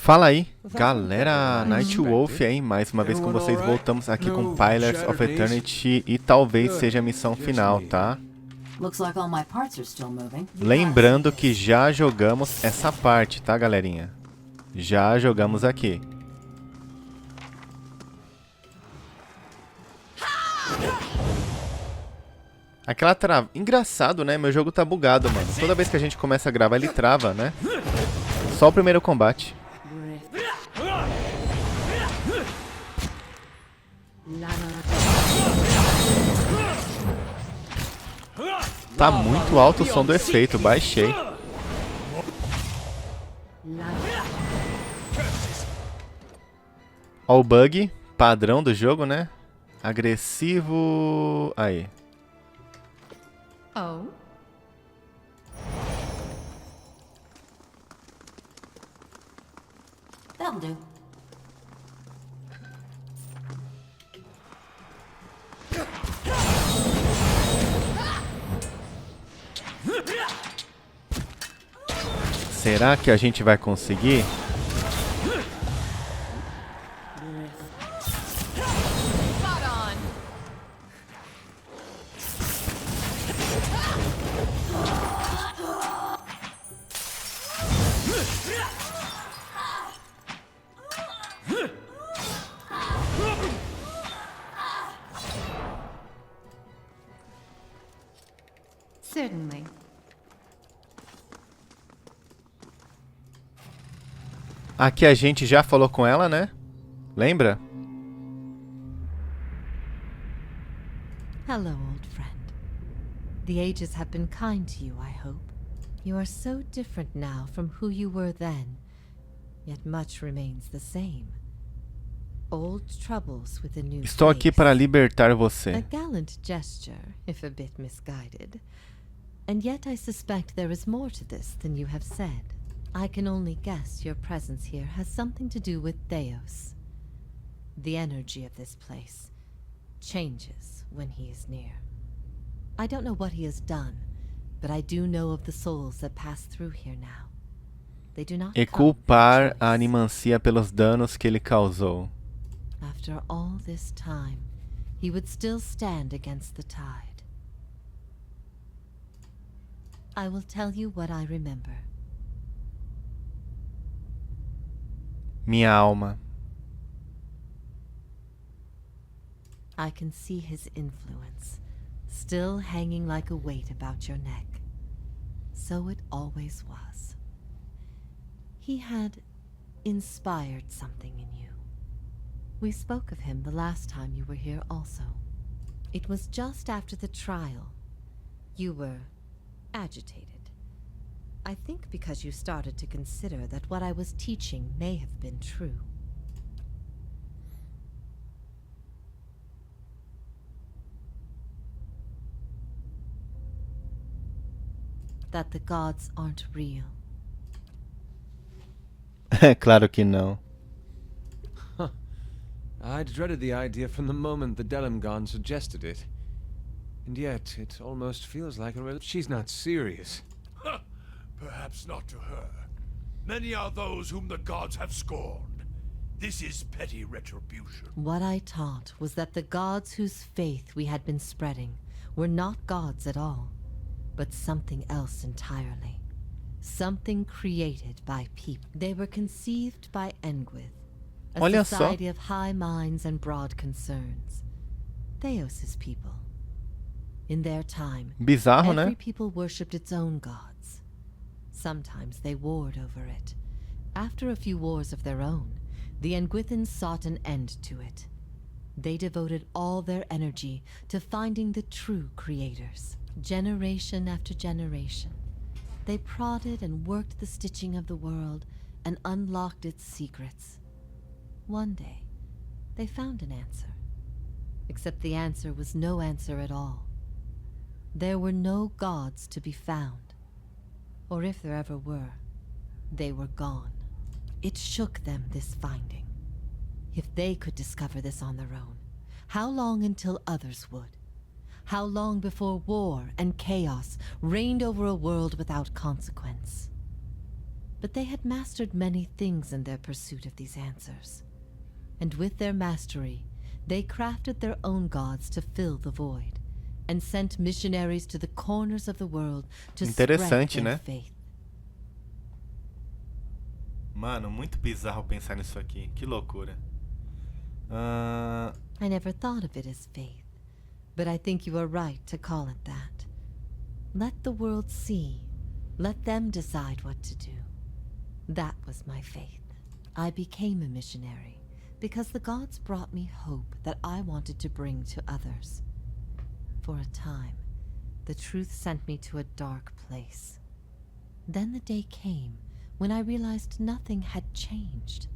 Fala aí, galera, Nightwolf aí, mais uma vez com vocês, voltamos aqui com Pillars of Eternity e talvez seja a missão final, tá? Lembrando que já jogamos essa parte, tá, galerinha? Já jogamos aqui. Aquela trava... Engraçado, né? Meu jogo tá bugado, mano. Toda vez que a gente começa a gravar, ele trava, né? Só o primeiro combate. Tá muito alto o som do efeito, baixei. Ó o bug, padrão do jogo, né? Agressivo... Aí. Oh. That'll do. Será que a gente vai conseguir? Certainly. Aqui a gente já falou com ela, né? Lembra? Hello, old friend. The ages have been kind to you, I hope. You are so different now from who you were then, yet much remains the same. Old troubles with a new Estou aqui para libertar você. A gallant gesture, if a bit misguided. And yet I suspect there is more to this than you have said. I can only guess your presence here has something to do with Thaos. The energy of this place changes when he is near. I don't know what he has done, but I do know of the souls that pass through here now. They do not E culpar a animancia pelos danos que ele causou. After all this time, he would still stand against the tide. I will tell you what I remember. Minha alma. I can see his influence, still hanging like a weight about your neck. So it always was. He had inspired something in you. We spoke of him the last time you were here also. It was just after the trial. You were agitated. I think because you started to consider that what I was teaching may have been true. That the gods aren't real. Claro que não. I'd dreaded the idea from the moment the Delimgon suggested it. And yet, it almost feels like she's not serious. Perhaps not to her. Many are those whom the gods have scorned. This is petty retribution. What I taught was that the gods whose faith we had been spreading were not gods at all, but something else entirely. Something created by people. They were conceived by Engwyth, a Olha society só. of high minds and broad concerns. Thaos' people. In their time, Bizarro, every né? people worshipped its own gods. Sometimes they warred over it. After a few wars of their own, the Engwythans sought an end to it. They devoted all their energy to finding the true creators. Generation after generation, they prodded and worked the stitching of the world and unlocked its secrets. One day, they found an answer. Except the answer was no answer at all. There were no gods to be found. Or if there ever were, they were gone. It shook them, this finding. If they could discover this on their own, how long until others would? How long before war and chaos reigned over a world without consequence? But they had mastered many things in their pursuit of these answers. And with their mastery, they crafted their own gods to fill the void, and sent missionaries to the corners of the world to spread Interessante, their né? faith. Mano, muito bizarro pensar nisso aqui. Que loucura. I never thought of it as faith, but I think you are right to call it that. Let the world see. Let them decide what to do. That was my faith. I became a missionary because the gods brought me hope that I wanted to bring to others. For a time, the truth sent me to a dark place. Then the day came when I realized nothing had changed,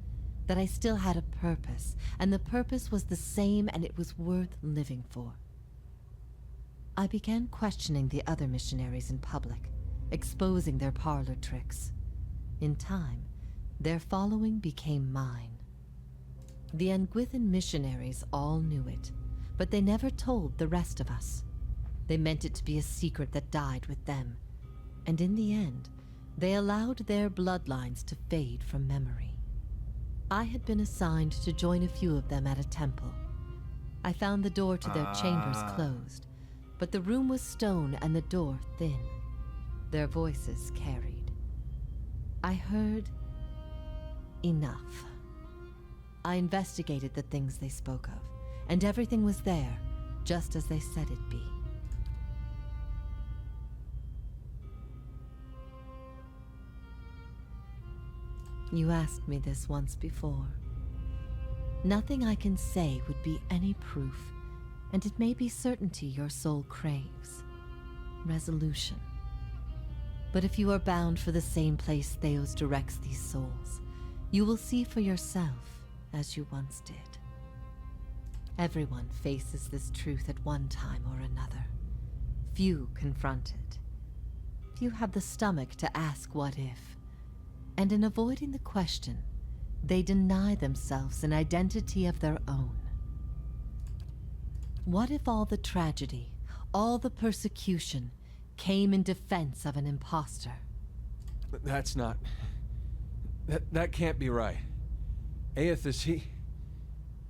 that I still had a purpose, and the purpose was the same and it was worth living for. I began questioning the other missionaries in public, exposing their parlor tricks. In time, their following became mine. The Nguithan missionaries all knew it, but they never told the rest of us. They meant it to be a secret that died with them, and in the end, they allowed their bloodlines to fade from memory. I had been assigned to join a few of them at a temple. I found the door to their chambers closed, but the room was stone and the door thin. Their voices carried. I heard enough. I investigated the things they spoke of, and everything was there, just as they said it'd be. You asked me this once before. Nothing I can say would be any proof, and it may be certainty your soul craves. Resolution. But if you are bound for the same place Thaos directs these souls, you will see for yourself as you once did. Everyone faces this truth at one time or another. Few confront it. Few have the stomach to ask what if. And in avoiding the question, they deny themselves an identity of their own. What if all the tragedy, all the persecution, came in defense of an imposter? That's not... That can't be right. Aethys,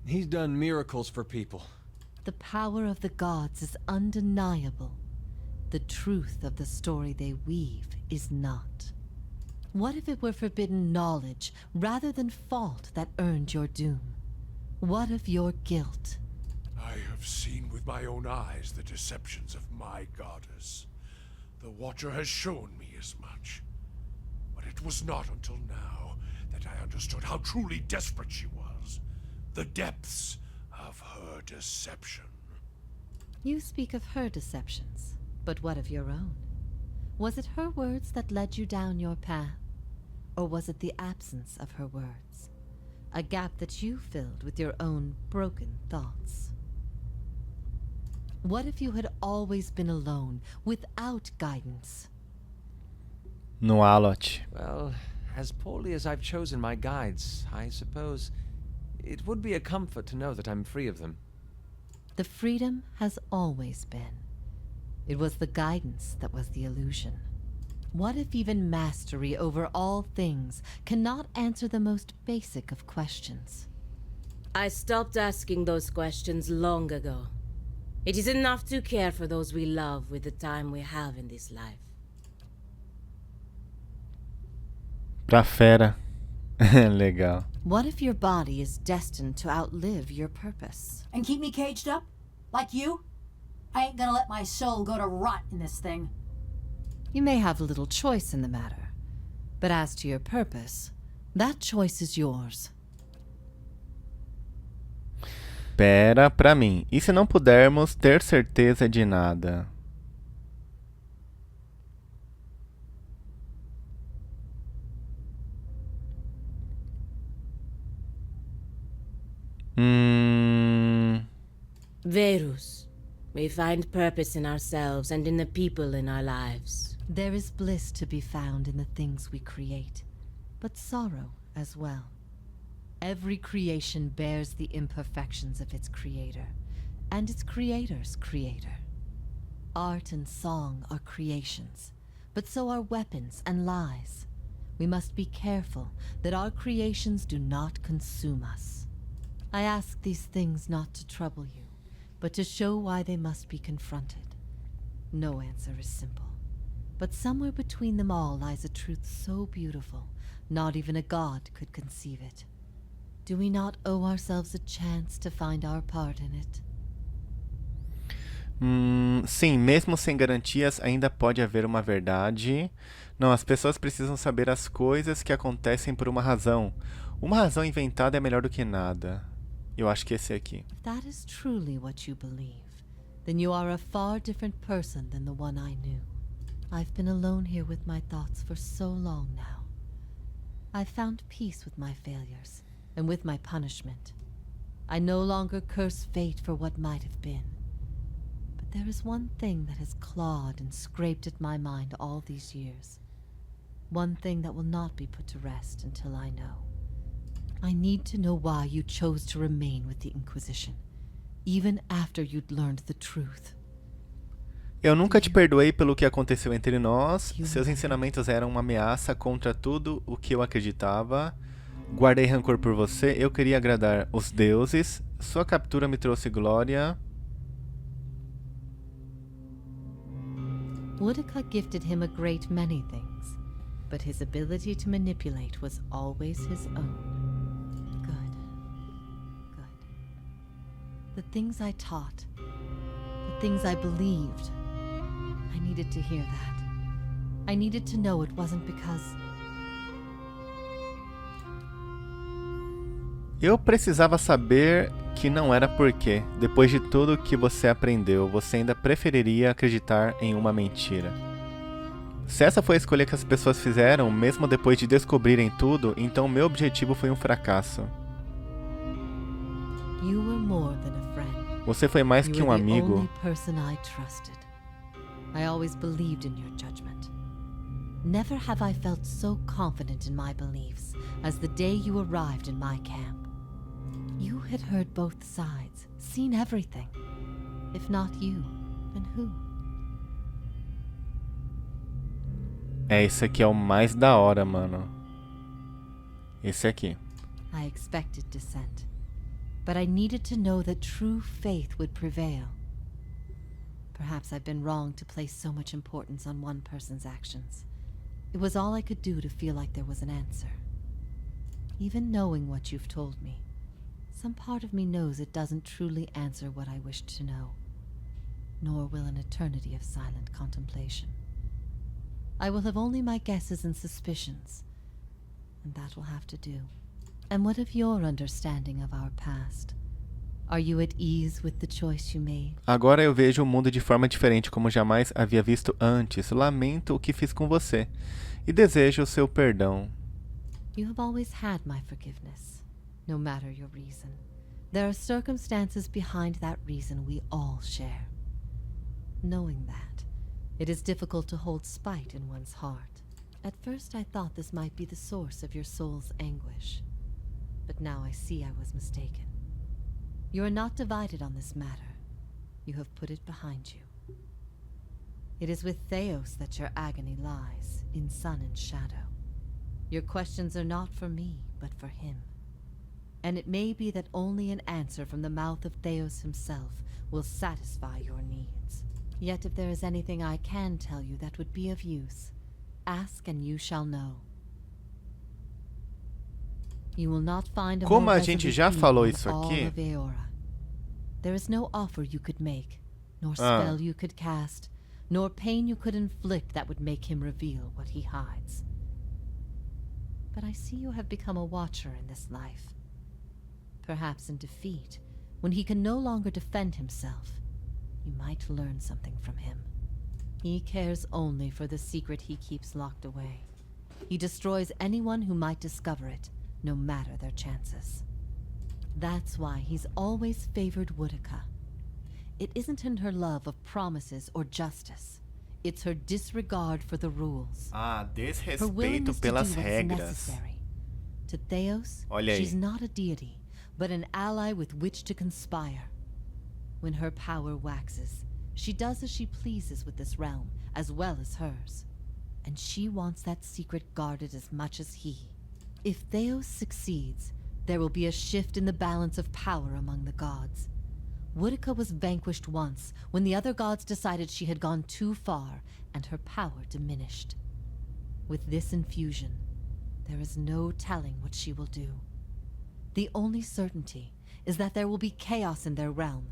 he's done miracles for people. The power of the gods is undeniable. The truth of the story they weave is not. What if it were forbidden knowledge rather than fault that earned your doom? What of your guilt? I have seen with my own eyes the deceptions of my goddess. The Watcher has shown me as much. But it was not until now that I understood how truly desperate she was. The depths of her deception. You speak of her deceptions, but what of your own? Was it her words that led you down your path? Or was it the absence of her words? A gap that you filled with your own broken thoughts? What if you had always been alone, without guidance? No Alot. Well, as poorly as I've chosen my guides, I suppose it would be a comfort to know that I'm free of them. The freedom has always been. It was the guidance that was the illusion. What if even mastery over all things cannot answer the most basic of questions? I stopped asking those questions long ago. It is enough to care for those we love with the time we have in this life. Pra fera. Legal. What if your body is destined to outlive your purpose? And keep me caged up? Like you? I ain't gonna let my soul go to rot in this thing. You may have little choice in the matter, but as to your purpose, that choice is yours. Pera pra mim. E se não pudermos ter certeza de nada? Verus, we find purpose in ourselves and in the people in our lives. There is bliss to be found in the things we create, but sorrow as well. Every creation bears the imperfections of its creator, and its creator's creator. Art and song are creations, but so are weapons and lies. we must be careful that our creations do not consume us. I ask these things not to trouble you, but to show why they must be confronted. No answer is simple, but somewhere between them all lies a truth so beautiful, not even a god could conceive it. Do we not owe ourselves a chance to find our part in it? Sim, mesmo sem garantias, ainda pode haver uma verdade. Não, as pessoas precisam saber as coisas que acontecem por uma razão. Uma razão inventada é melhor do que nada. Eu acho que esse aqui. If that is truly what you believe, then you are a far different person than the one I knew. I've been alone here with my thoughts for so long now. I've found peace with my failures and with my punishment. I no longer curse fate for what might have been. But there is one thing that has clawed and scraped at my mind all these years. One thing that will not be put to rest until I know. I need to know why you chose to remain with the Inquisition, even after you'd learned the truth. Eu nunca te perdoei pelo que aconteceu entre nós. Seus ensinamentos eram uma ameaça contra tudo o que eu acreditava. Guardei rancor por você. Eu queria agradar os deuses. Sua captura me trouxe glória. Boudica gifted him a great many things, but his ability to manipulate was always his own. Good. The things I taught, the things I believed, I needed to hear that. I needed to know it wasn't because... Eu precisava saber que não era porque, depois de tudo que você aprendeu, você ainda preferiria acreditar em uma mentira. Se essa foi a escolha que as pessoas fizeram, mesmo depois de descobrirem tudo, então meu objetivo foi um fracasso. You were more than a friend. Você foi mais que um amigo. You were the only person I trusted. I always believed in your judgment. Never have I felt so confident in my beliefs as the day you arrived in my camp. You had heard both sides, seen everything. If not you, then who? Esse aqui é o mais da hora, mano. Esse aqui. I expected dissent, but I needed to know that true faith would prevail. Perhaps I've been wrong to place so much importance on one person's actions. It was all I could do to feel like there was an answer. Even knowing what you've told me, some part of me knows it doesn't truly answer what I wished to know, nor will an eternity of silent contemplation. I will have only my guesses and suspicions, and that will have to do. And what of your understanding of our past? Are you at ease with the choice you made? Agora eu vejo o mundo de forma diferente, como jamais havia visto antes. Lamento o que fiz com você e desejo o seu perdão. You have always had my forgiveness, no matter your reason. There are circumstances behind that reason we all share. Knowing that, it is difficult to hold spite in one's heart. At first I thought this might be the source of your soul's anguish, but now I see I was mistaken. You are not divided on this matter. You have put it behind you. It is with Thaos that your agony lies, in sun and shadow. Your questions are not for me, but for him. And it may be that only an answer from the mouth of Thaos himself will satisfy your needs. Yet if there is anything I can tell you that would be of use, ask and you shall know. You will not find a Como more a gente resolute já being falou in isso all aqui. of Eora. There is no offer you could make, nor spell you could cast, nor pain you could inflict that would make him reveal what he hides. But I see you have become a watcher in this life. Perhaps in defeat, when he can no longer defend himself, you might learn something from him. He cares only for the secret he keeps locked away. He destroys anyone who might discover it, no matter their chances. That's why he's always favored Boudica. It isn't in her love of promises or justice. It's her disregard for the rules. Ah, Her desrespeito willingness to do pelas what's regras. necessary. To Thaos, Olha aí. she's not a deity, but an ally with which to conspire. When her power waxes, she does as she pleases with this realm, as well as hers. and she wants that secret guarded as much as he. If Thaos succeeds, there will be a shift in the balance of power among the gods. Woodica was vanquished once when the other gods decided she had gone too far and her power diminished. With this infusion, there is no telling what she will do. The only certainty is that there will be chaos in their realm,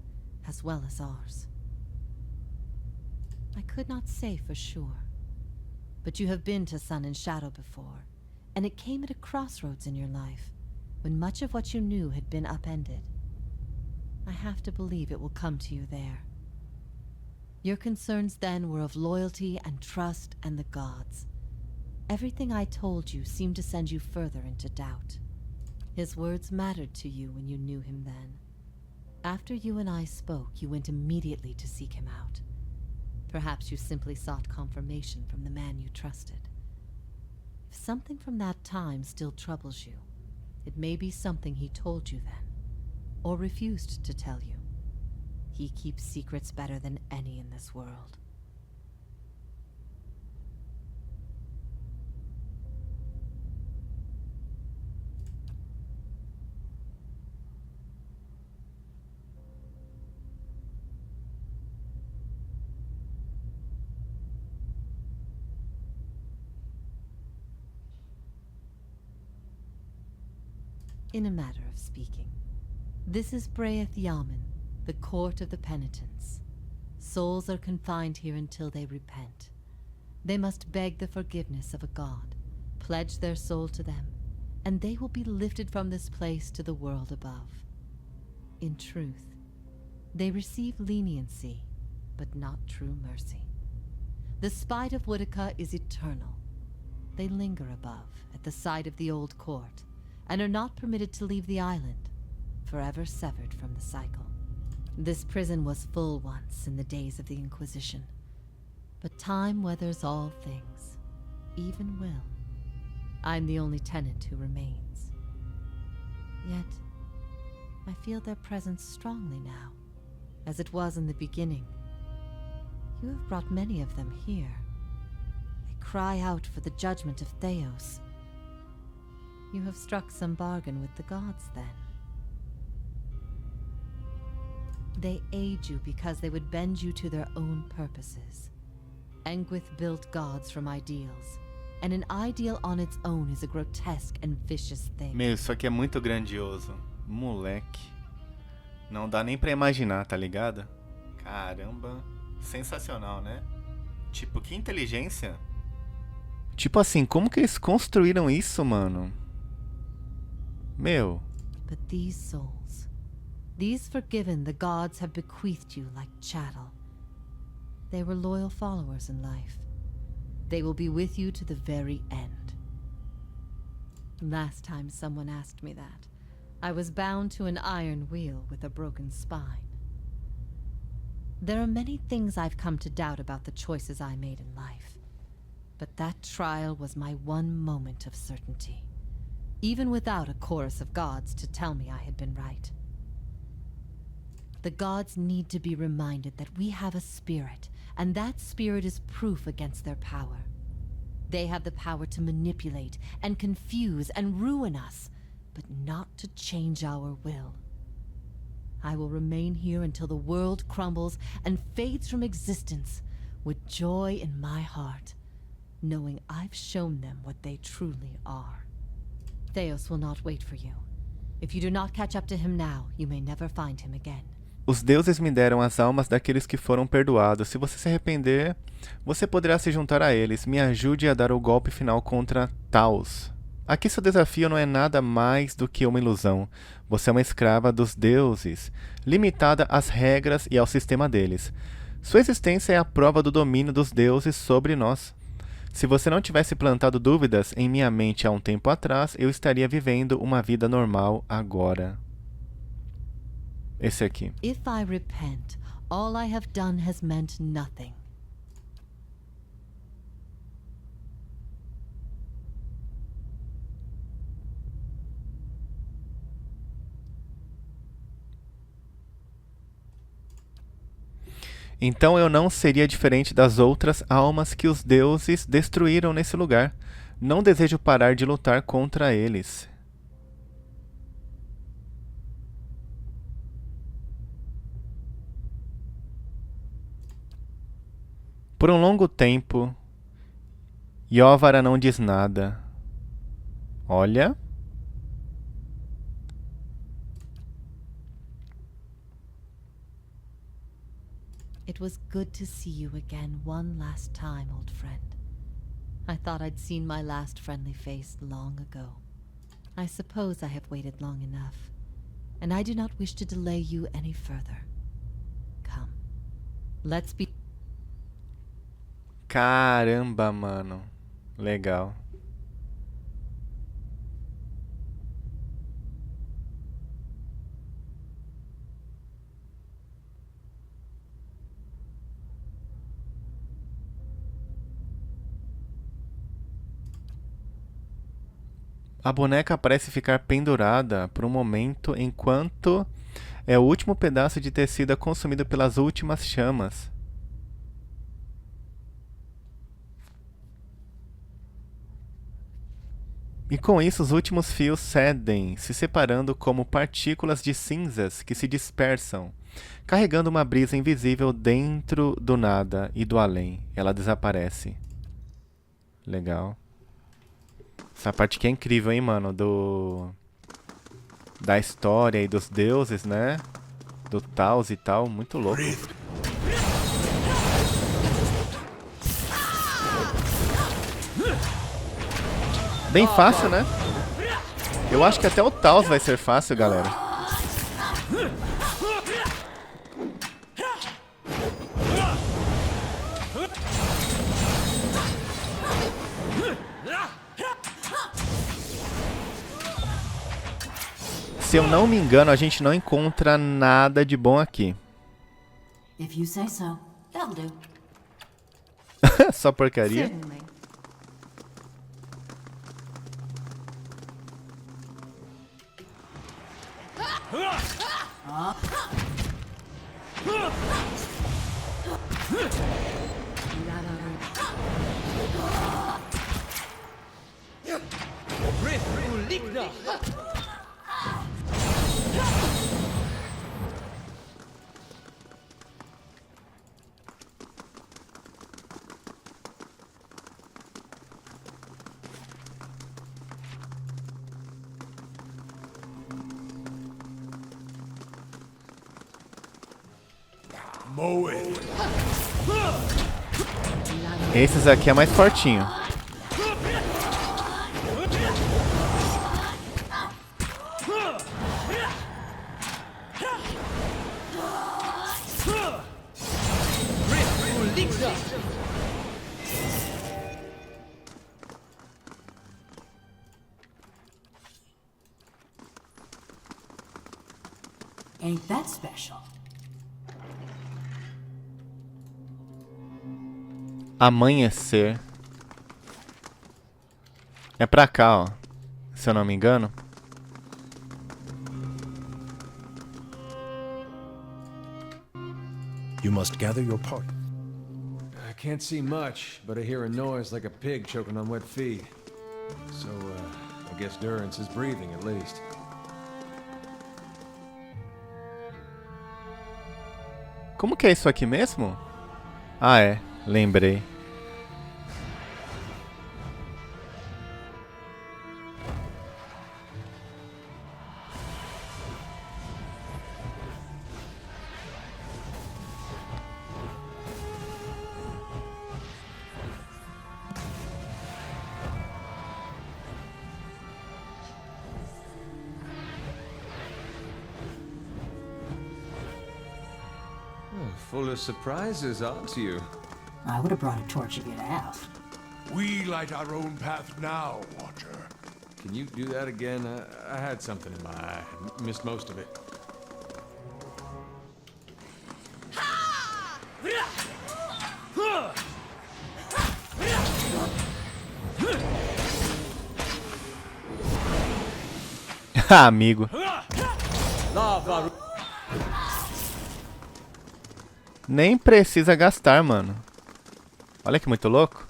as well as ours. I could not say for sure, but you have been to Sun and Shadow before, and it came at a crossroads in your life, when much of what you knew had been upended. I have to believe it will come to you there. Your concerns then were of loyalty and trust and the gods. Everything I told you seemed to send you further into doubt. His words mattered to you when you knew him then. After you and I spoke, you went immediately to seek him out. Perhaps you simply sought confirmation from the man you trusted. If something from that time still troubles you, it may be something he told you then, or refused to tell you. He keeps secrets better than any in this world. In a matter of speaking, this is Breath Yamen, the court of the penitents. Souls are confined here until they repent. They must beg the forgiveness of a god, pledge their soul to them, and they will be lifted from this place to the world above. In truth, they receive leniency, but not true mercy. The spite of Woodica is eternal. They linger above, at the side of the old court, and are not permitted to leave the island, forever severed from the cycle. This prison was full once in the days of the Inquisition, but time weathers all things, even will. I'm the only tenant who remains. Yet, I feel their presence strongly now, as it was in the beginning. You have brought many of them here. They cry out for the judgment of Thaos. You have struck some bargain with the gods, then. They aid you because they would bend you to their own purposes. Engwith built gods from ideals, and an ideal on its own is a grotesque and vicious thing. Meu, isso aqui é muito grandioso. Moleque. Não dá nem pra imaginar, tá ligado? Caramba. Sensacional, né? Tipo, que inteligência. Tipo assim, como que eles construíram isso, mano? Meu. But these souls, these forgiven the gods have bequeathed you like chattel. They were loyal followers in life. They will be with you to the very end. Last time someone asked me that, I was bound to an iron wheel with a broken spine. There are many things I've come to doubt about the choices I made in life, but that trial was my one moment of certainty, even without a chorus of gods to tell me I had been right. The gods need to be reminded that we have a spirit, and that spirit is proof against their power. They have the power to manipulate and confuse and ruin us, but not to change our will. I will remain here until the world crumbles and fades from existence, with joy in my heart, knowing I've shown them what they truly are. Thaos will not wait for you. If you do not catch up to him now, you may never find him again. Os deuses me deram as almas daqueles que foram perdoados. Se você se arrepender, você poderá se juntar a eles. Me ajude a dar o golpe final contra Thaos. Aqui seu desafio não é nada mais do que uma ilusão. Você é uma escrava dos deuses, limitada às regras e ao sistema deles. Sua existência é a prova do domínio dos deuses sobre nós. Se você não tivesse plantado dúvidas em minha mente há um tempo atrás, eu estaria vivendo uma vida normal agora. Esse aqui. If I repent, all I have done has meant nothing. Então eu não seria diferente das outras almas que os deuses destruíram nesse lugar. Não desejo parar de lutar contra eles. Por um longo tempo, Yovara não diz nada. Olha. It was good to see you again one last time, old friend. I thought I'd seen my last friendly face long ago. I suppose I have waited long enough, and I do not wish to delay you any further. Come, let's be... Caramba, mano. Legal. A boneca parece ficar pendurada por um momento enquanto é o último pedaço de tecido consumido pelas últimas chamas. E com isso os últimos fios cedem, se separando como partículas de cinzas que se dispersam, carregando uma brisa invisível dentro do nada e do além. Ela desaparece. Legal. Essa parte aqui é incrível, hein, mano? Da história e dos deuses, né? Do Thaos e tal. Muito louco. Bem fácil, né? Eu acho que até o Thaos vai ser fácil, galera. Se eu não me engano, a gente não encontra nada de bom aqui. If you say so, that'll do. Só porcaria. Certainly. Moe. Esses aqui é mais fortinho. Ain't that special? Amanhecer. É pra cá, ó. Se eu não me engano. You must gather your part. I can't see much, but I hear a noise like a pig choking on wet feed. So, I guess Durance is breathing at least. Como que é isso aqui mesmo? Ah, é. Lembrei. Full of surprises, aren't you? I would have brought a torch if you'd asked. We light our own path now, Watcher. Can you do that again? I had something in my eye. Missed most of it. Amigo. Nem precisa gastar, mano. Olha que muito louco.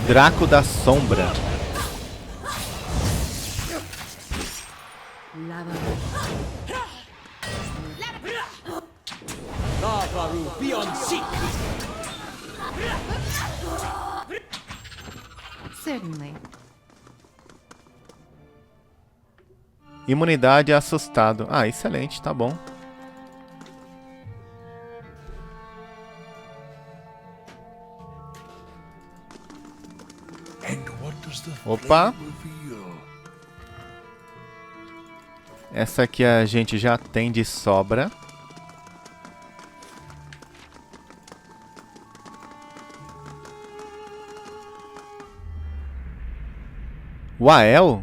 Draco da Sombra. Certainly. Imunidade assustado. Ah, excelente, tá bom. Opa! Essa aqui a gente já tem de sobra. Wael?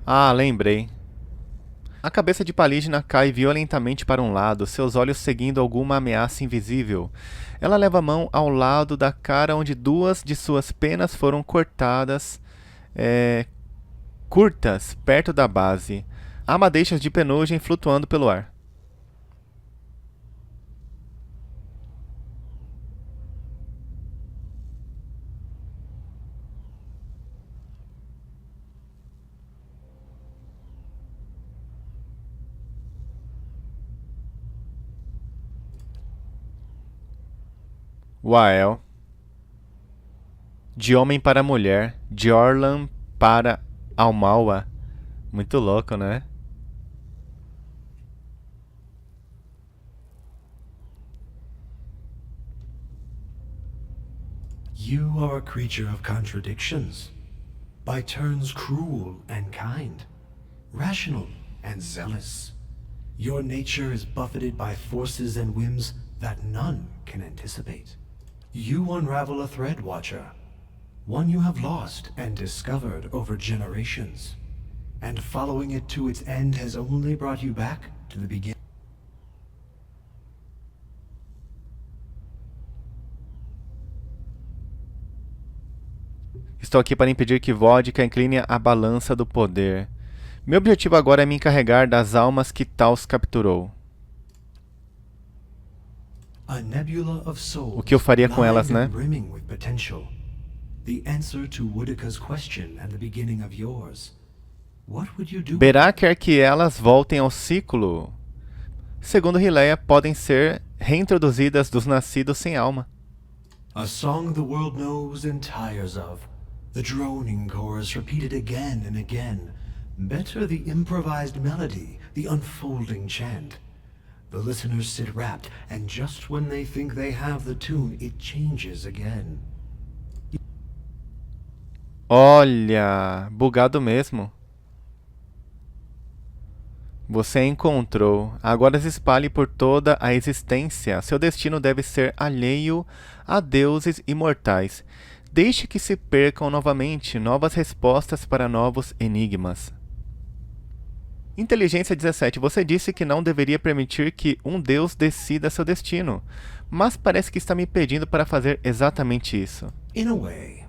Ah, lembrei. A cabeça de Palígena cai violentamente para um lado, seus olhos seguindo alguma ameaça invisível. Ela leva a mão ao lado da cara onde duas de suas penas foram cortadas, curtas, perto da base. Há madeixas de penugem flutuando pelo ar. Wael. De homem para mulher, de Orlan para Almaua. Muito louco, né? You are a creature of contradictions, by turns cruel and kind, rational and zealous. Your nature is buffeted by forces and whims that none can anticipate. You unravel a thread, Watcher, one you have lost and discovered over generations, and following it to its end has only brought you back to the beginning. Estou aqui para impedir que vodka incline a balança do poder. Meu objetivo agora é me encarregar das almas que Thaos capturou. A nebula of souls, O que eu faria com elas, né? brimming with potential. The answer to Woodica's question and the beginning of yours. What would you do? Berá quer que elas voltem ao ciclo. Segundo Rileia, podem ser reintroduzidas dos nascidos sem alma. A song the world knows and tires of. The droning chorus repeated again and again. Better the improvised melody, the unfolding chant. The listeners sit rapt, and just when they think they have the tune, it changes again. Olha, bugado mesmo. Você encontrou. Agora se espalhe por toda a existência. Seu destino deve ser alheio a deuses imortais. Deixe que se percam novamente novas respostas para novos enigmas. Inteligência 17. Você disse que não deveria permitir que um deus decida seu destino, mas parece que está me pedindo para fazer exatamente isso. In a way.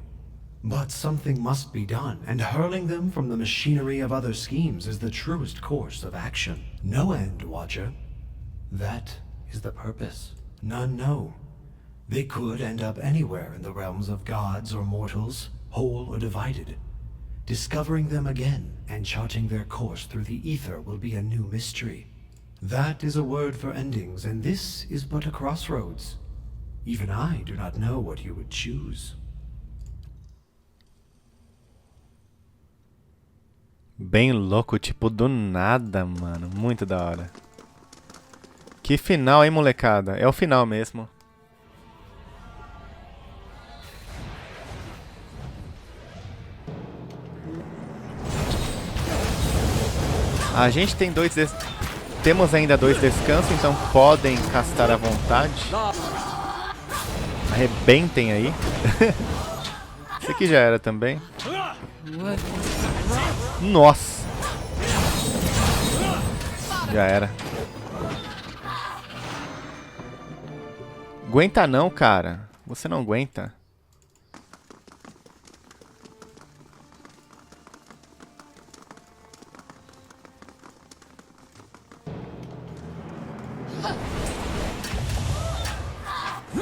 But something must be done, and hurling them from the machinery of other schemes is the truest course of action. No end, Watcher. That is the purpose. None know. They could end up anywhere in the realms of gods or mortals, whole or divided. Discovering them again and charting their course through the ether will be a new mystery. That is a word for endings, and this is but a crossroads. Even I do not know what you would choose. Bem louco, tipo, do nada, mano. Muito da hora. Que final, hein, molecada? É o final mesmo. A gente tem temos ainda 2 descansos, então podem castar à vontade. Arrebentem aí. Esse aqui já era também. Nossa. Já era. Aguenta não, cara. Você não aguenta.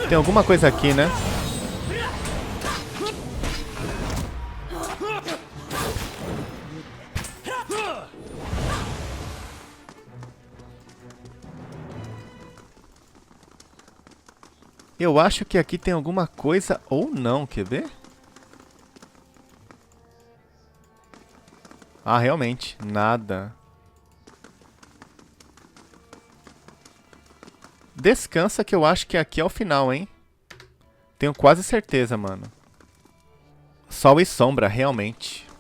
Tem alguma coisa aqui, né? Eu acho que aqui tem alguma coisa ou não, quer ver? Ah, realmente, nada. Descansa que eu acho que aqui é o final, hein? Tenho quase certeza, mano. Sol e sombra, realmente.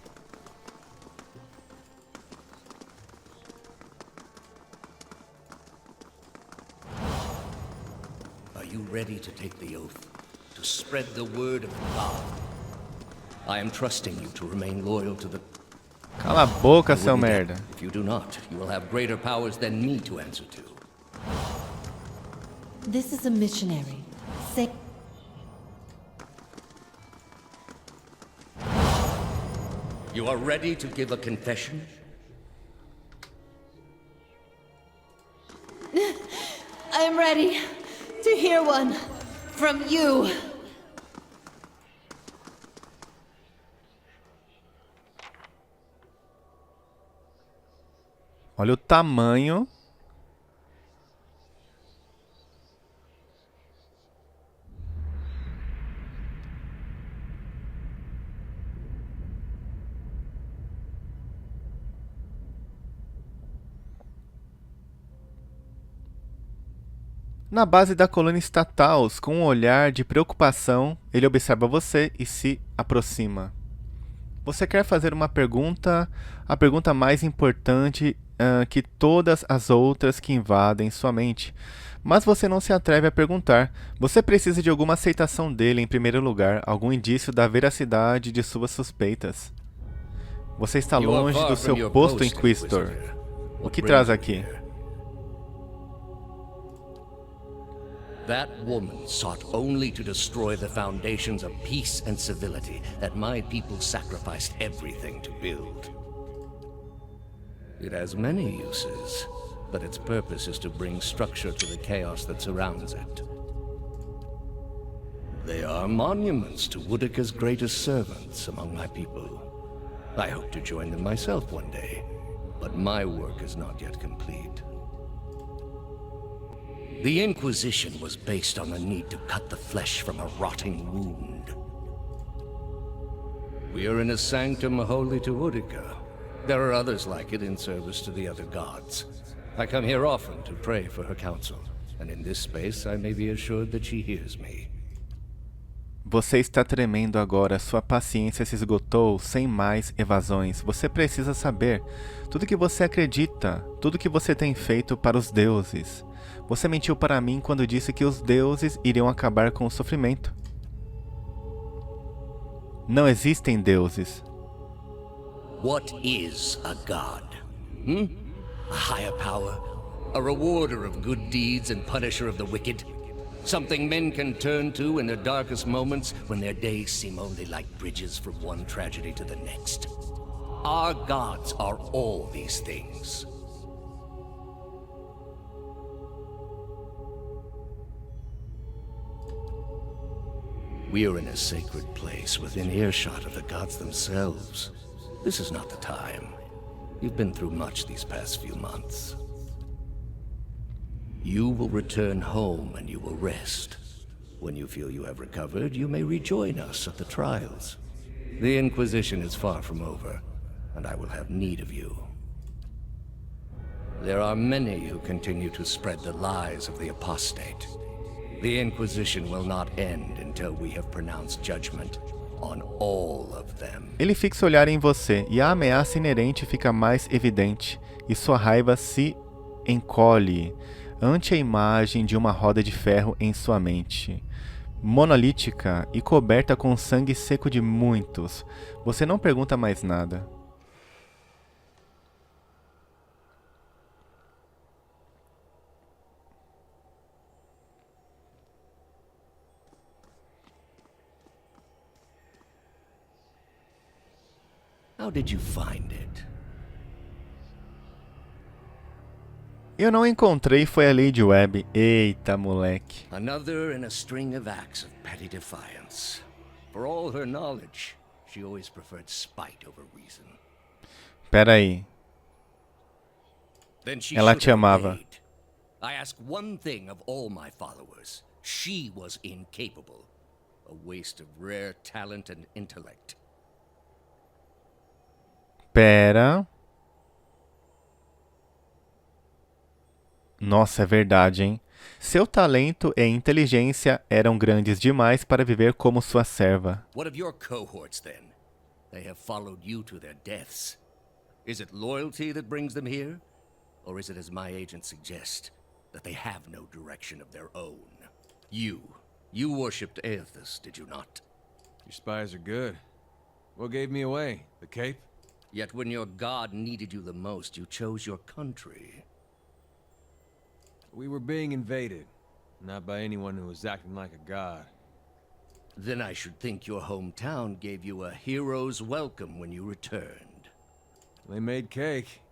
Are you ready to take the oath? To spread the word of God? I am trusting you to remain loyal to the... Cala a boca, I seu wouldn't merda. doubt. If you do not, you will have greater powers than me to answer to. This is a missionary. Say... You are ready to give a confession? I am ready to hear one from you. Olha o tamanho. Na base da coluna está Thaos, com um olhar de preocupação. Ele observa você e se aproxima. Você quer fazer uma pergunta, a pergunta mais importante que todas as outras que invadem sua mente. Mas você não se atreve a perguntar. Você precisa de alguma aceitação dele em primeiro lugar, algum indício da veracidade de suas suspeitas. Você está longe do seu posto, Inquisitor. O que traz aqui? That woman sought only to destroy the foundations of peace and civility that my people sacrificed everything to build. It has many uses, but its purpose is to bring structure to the chaos that surrounds it. They are monuments to Woodica's greatest servants among my people. I hope to join them myself one day, but my work is not yet complete. The Inquisition was based on the need to cut the flesh from a rotting wound. We are in a sanctum holy to Woodica. There are others like it in service to the other gods. I come here often to pray for her counsel, and in this space I may be assured that she hears me. Você está tremendo agora, sua paciência se esgotou, sem mais evasões. Você precisa saber tudo que você acredita, tudo que você tem feito para os deuses. Você mentiu para mim quando disse que os deuses iriam acabar com o sofrimento. Não existem deuses. What is a god? A higher power? A rewarder of good deeds and punisher of the wicked? Something men can turn to in their darkest moments when their days seem only like bridges from one tragedy to the next. Our gods are all these things. We are in a sacred place within earshot of the gods themselves. This is not the time. You've been through much these past few months. You will return home and you will rest. When you feel you have recovered, you may rejoin us at the trials. The Inquisition is far from over, and I will have need of you. There are many who continue to spread the lies of the apostate. The Inquisition will not end until we have pronounced judgment on all of them. Ele fixa o olhar em você e a ameaça inerente fica mais evidente, e sua raiva se encolhe ante a imagem de uma roda de ferro em sua mente. Monolítica e coberta com sangue seco de muitos. Você não pergunta mais nada. How did you find it? Eu não encontrei, foi a Lady Web. Eita, moleque. Another in a string of acts of petty defiance. For all her knowledge, she always preferred spite over reason. Pera aí. Then she Ela should te have amava. obeyed. I ask one thing of all my followers. She was incapable. A waste of rare talent and intellect. Pera. Nossa, é verdade, hein? Seu talento e inteligência eram grandes demais para viver como sua serva. What of your cohorts, then? They have followed you to their deaths. Is it loyalty that brings them here? Or is it, as my agents suggest, that they have no direction of their own? You worshipped Aethys, did you not? Your spies are good. What gave me away? The cape? Yet when your god needed you the most, you chose your country. We were being invaded. Not by anyone who was acting like a god. Then I should think your hometown gave you a hero's welcome when you returned. They made cake.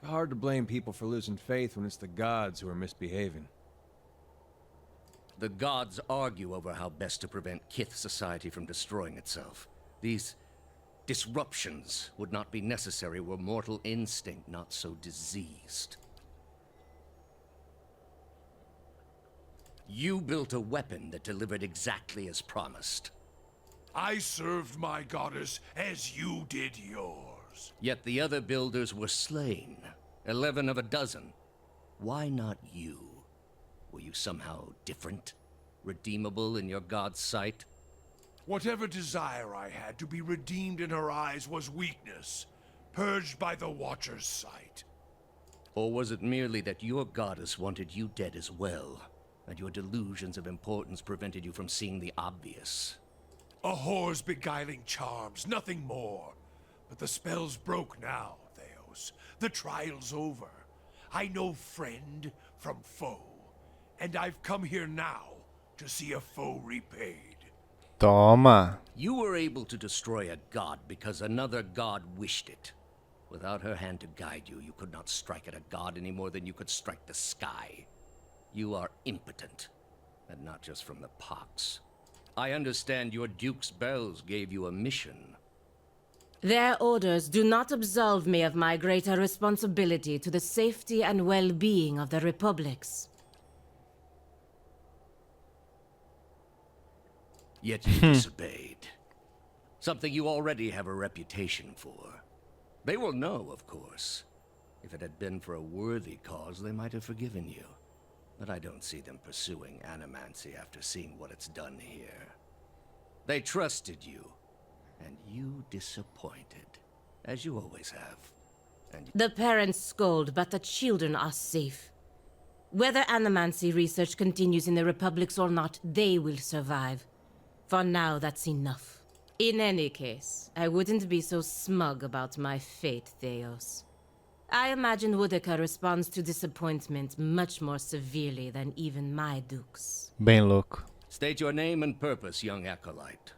Hard to blame people for losing faith when it's the gods who are misbehaving. The gods argue over how best to prevent Kith society from destroying itself. These disruptions would not be necessary were mortal instinct not so diseased. You built a weapon that delivered exactly as promised. I served my goddess as you did yours. Yet the other builders were slain. 11 of a dozen. Why not you? Were you somehow different? Redeemable in your god's sight? Whatever desire I had to be redeemed in her eyes was weakness, purged by the Watcher's sight. Or was it merely that your goddess wanted you dead as well, and your delusions of importance prevented you from seeing the obvious? A whore's beguiling charms, nothing more. But the spell's broke now, Thaos. The trial's over. I know friend from foe. And I've come here now to see a foe repaid. Toma. You were able to destroy a god because another god wished it. Without her hand to guide you, you could not strike at a god any more than you could strike the sky. You are impotent, and not just from the pox. I understand your Duke's bells gave you a mission. Their orders do not absolve me of my greater responsibility to the safety and well-being of the Republics. Yet you disobeyed. Something you already have a reputation for. They will know, of course. If it had been for a worthy cause, they might have forgiven you. But I don't see them pursuing animancy after seeing what it's done here. They trusted you, and you disappointed, as you always have. And The parents scold, but the children are safe. Whether animancy research continues in the Republics or not, they will survive. For now, that's enough. In any case, I wouldn't be so smug about my fate, Thaos. I imagine Woodica responds to disappointment much more severely than even my dukes. Bem louco. state your name and purpose, young acolyte.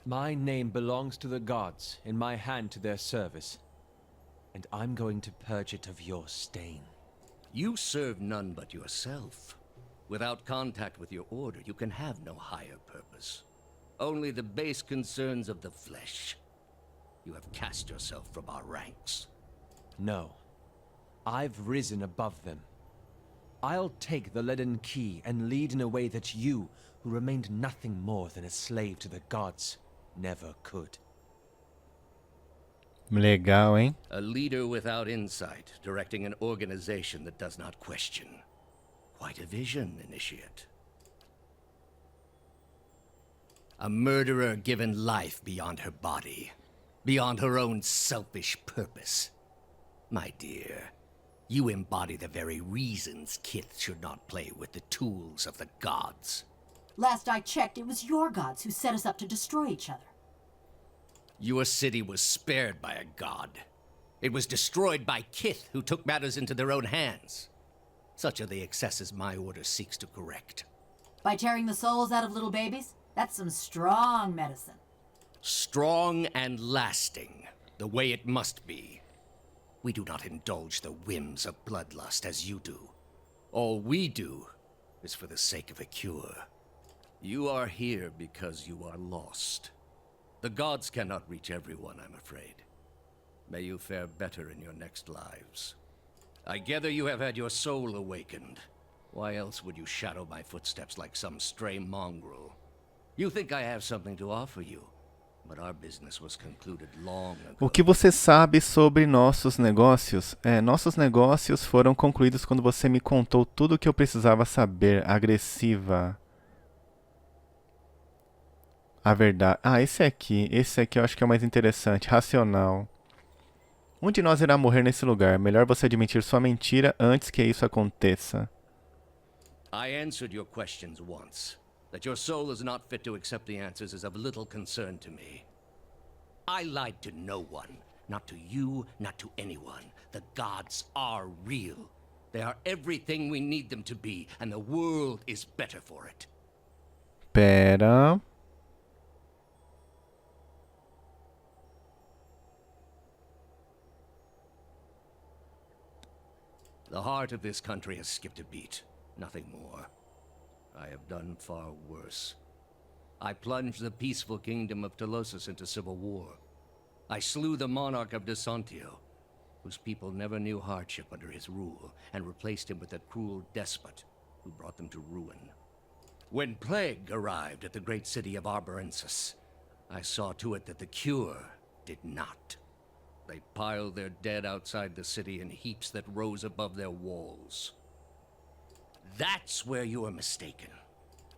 My name belongs to the gods, in my hand to their service. And I'm going to purge it of your stain. You serve none but yourself. Without contact with your order, you can have no higher purpose. Only the base concerns of the flesh. You have cast yourself from our ranks. No. I've risen above them. I'll take the leaden key and lead in a way that you, who remained nothing more than a slave to the gods, never could. Legal, hein? A leader without insight, directing an organization that does not question. Quite a vision, Initiate. A murderer given life beyond her body, beyond her own selfish purpose. My dear, you embody the very reasons Kith should not play with the tools of the gods. Last I checked, it was your gods who set us up to destroy each other. Your city was spared by a god. It was destroyed by Kith, who took matters into their own hands. Such are the excesses my order seeks to correct. By tearing the souls out of little babies? That's some strong medicine. Strong and lasting, the way it must be. We do not indulge the whims of bloodlust as you do. All we do is for the sake of a cure. You are here because you are lost. The gods cannot reach everyone, I'm afraid. May you fare better in your next lives. I gather you have had your soul awakened. Why else would you shadow my footsteps like some stray mongrel? You think I have something to offer you, but our business was concluded long ago. O que você sabe sobre nossos negócios? Nossos negócios foram concluídos quando você me contou tudo o que eu precisava saber. Agressiva. A verdade. Ah, esse aqui eu acho que é o mais interessante. Racional. Um de nós irá morrer nesse lugar. Melhor você admitir sua mentira antes que isso aconteça. I answered your questions once. That your soul is not fit to accept the answers is of little concern to me. I lied to no one. Not to you, not to anyone. The gods are real. They are everything we need them to be, and the world is better for it. Pera. The heart of this country has skipped a beat. Nothing more. I have done far worse. I plunged the peaceful kingdom of Thaos into civil war. I slew the monarch of Desantio, whose people never knew hardship under his rule, and replaced him with a cruel despot who brought them to ruin. When plague arrived at the great city of Arborensis, I saw to it that the cure did not. They piled their dead outside the city in heaps that rose above their walls. That's where you are mistaken.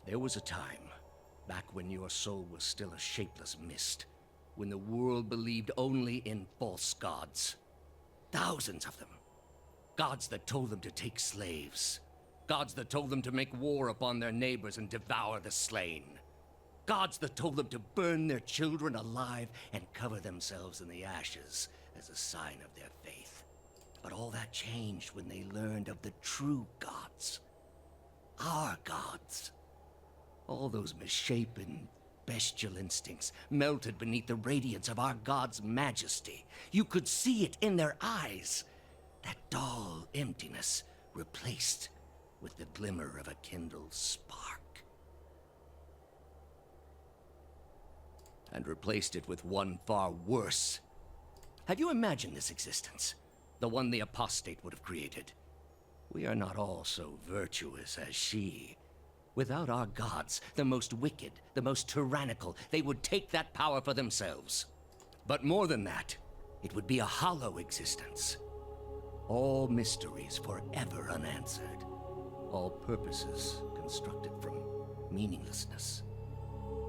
There was a time, back when your soul was still a shapeless mist, when the world believed only in false gods. Thousands of them. Gods that told them to take slaves. Gods that told them to make war upon their neighbors and devour the slain. Gods that told them to burn their children alive and cover themselves in the ashes as a sign of their faith. But all that changed when they learned of the true gods. Our gods. All those misshapen, bestial instincts melted beneath the radiance of our God's majesty. You could see it in their eyes. That dull emptiness replaced with the glimmer of a kindled spark. And replaced it with one far worse. Have you imagined this existence? The one the apostate would have created. We are not all so virtuous as she. Without our gods, the most wicked, the most tyrannical, they would take that power for themselves. But more than that, it would be a hollow existence. All mysteries forever unanswered. All purposes constructed from meaninglessness.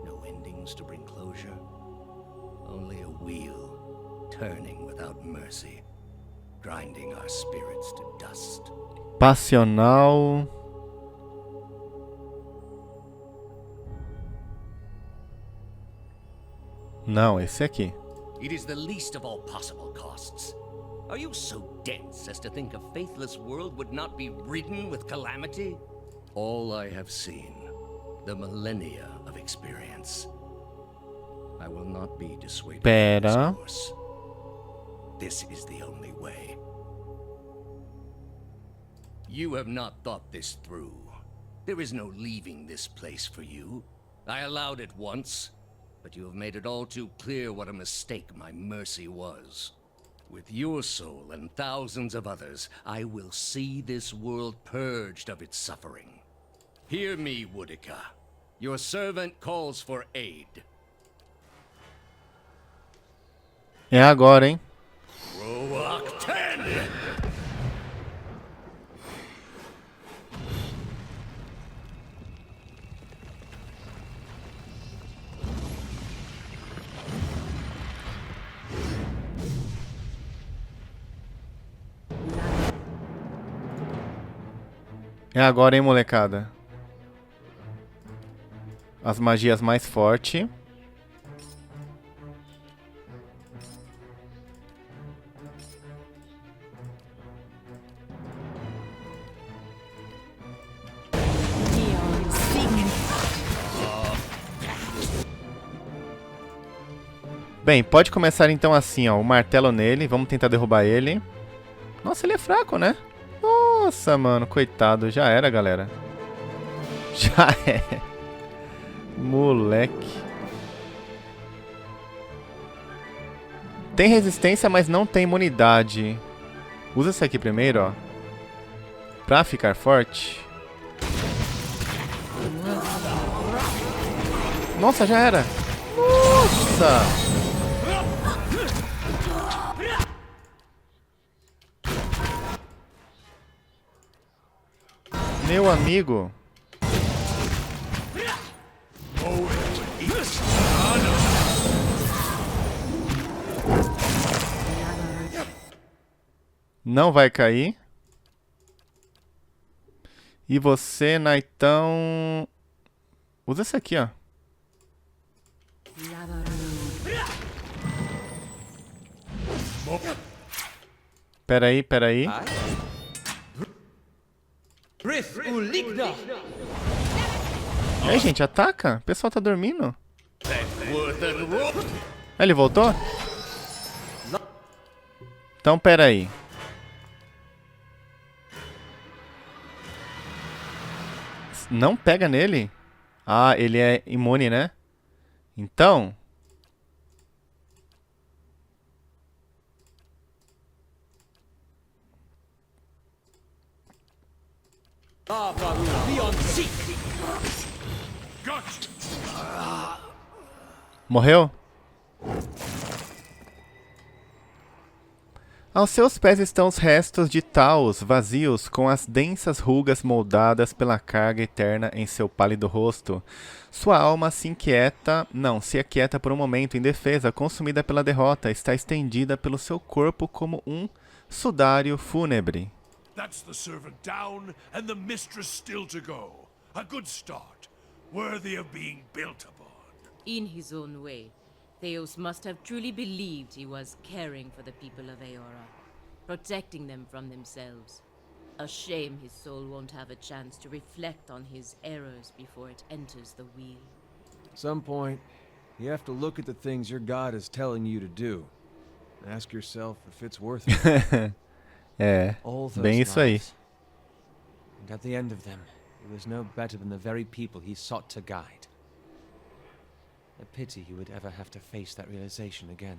No endings to bring closure. Only a wheel, turning without mercy, grinding our spirits to dust. Passional. Não, esse aqui. It is the least of all possible costs. Are you so dense as to think a faithless world would not be ridden with calamity? All I have seen, the millennia of experience. I will not be dissuaded from this course. This is the only way. You have not thought this through. There is no leaving this place for you. I allowed it once, but you have made it all too clear what a mistake my mercy was. With your soul and thousands of others, I will see this world purged of its suffering. Hear me, Woodica. Your servant calls for aid. É agora, hein? Roak 10! É agora, hein, molecada? As magias mais fortes. Bem, pode começar então assim, ó. O martelo nele. Vamos tentar derrubar ele. Nossa, ele é fraco, né? Nossa, mano. Coitado. Já era, galera. Já é. Moleque. Tem resistência, mas não tem imunidade. Usa esse aqui primeiro, ó. Pra ficar forte. Nossa, já era. Nossa. Meu amigo. Não vai cair. E você, Naitão... Usa esse aqui, ó. Peraí. E aí, gente, ataca? O pessoal tá dormindo. Ah, ele voltou? Então, peraí. Não pega nele? Ah, ele é imune, né? Então... Morreu? Aos seus pés estão os restos de Thaos, vazios, com as densas rugas moldadas pela carga eterna em seu pálido rosto. Sua alma se aquieta por um momento, indefesa, consumida pela derrota, está estendida pelo seu corpo como um sudário fúnebre. That's the servant down and the mistress still to go. A good start, worthy of being built upon. In his own way, Thaos must have truly believed he was caring for the people of Eora, protecting them from themselves. A shame his soul won't have a chance to reflect on his errors before it enters the wheel. At some point, you have to look at the things your god is telling you to do. And ask yourself if it's worth it. É, bem isso aí. And at the end of them, he was no better than the very people he sought to guide. A pity he would ever have to face that realization again.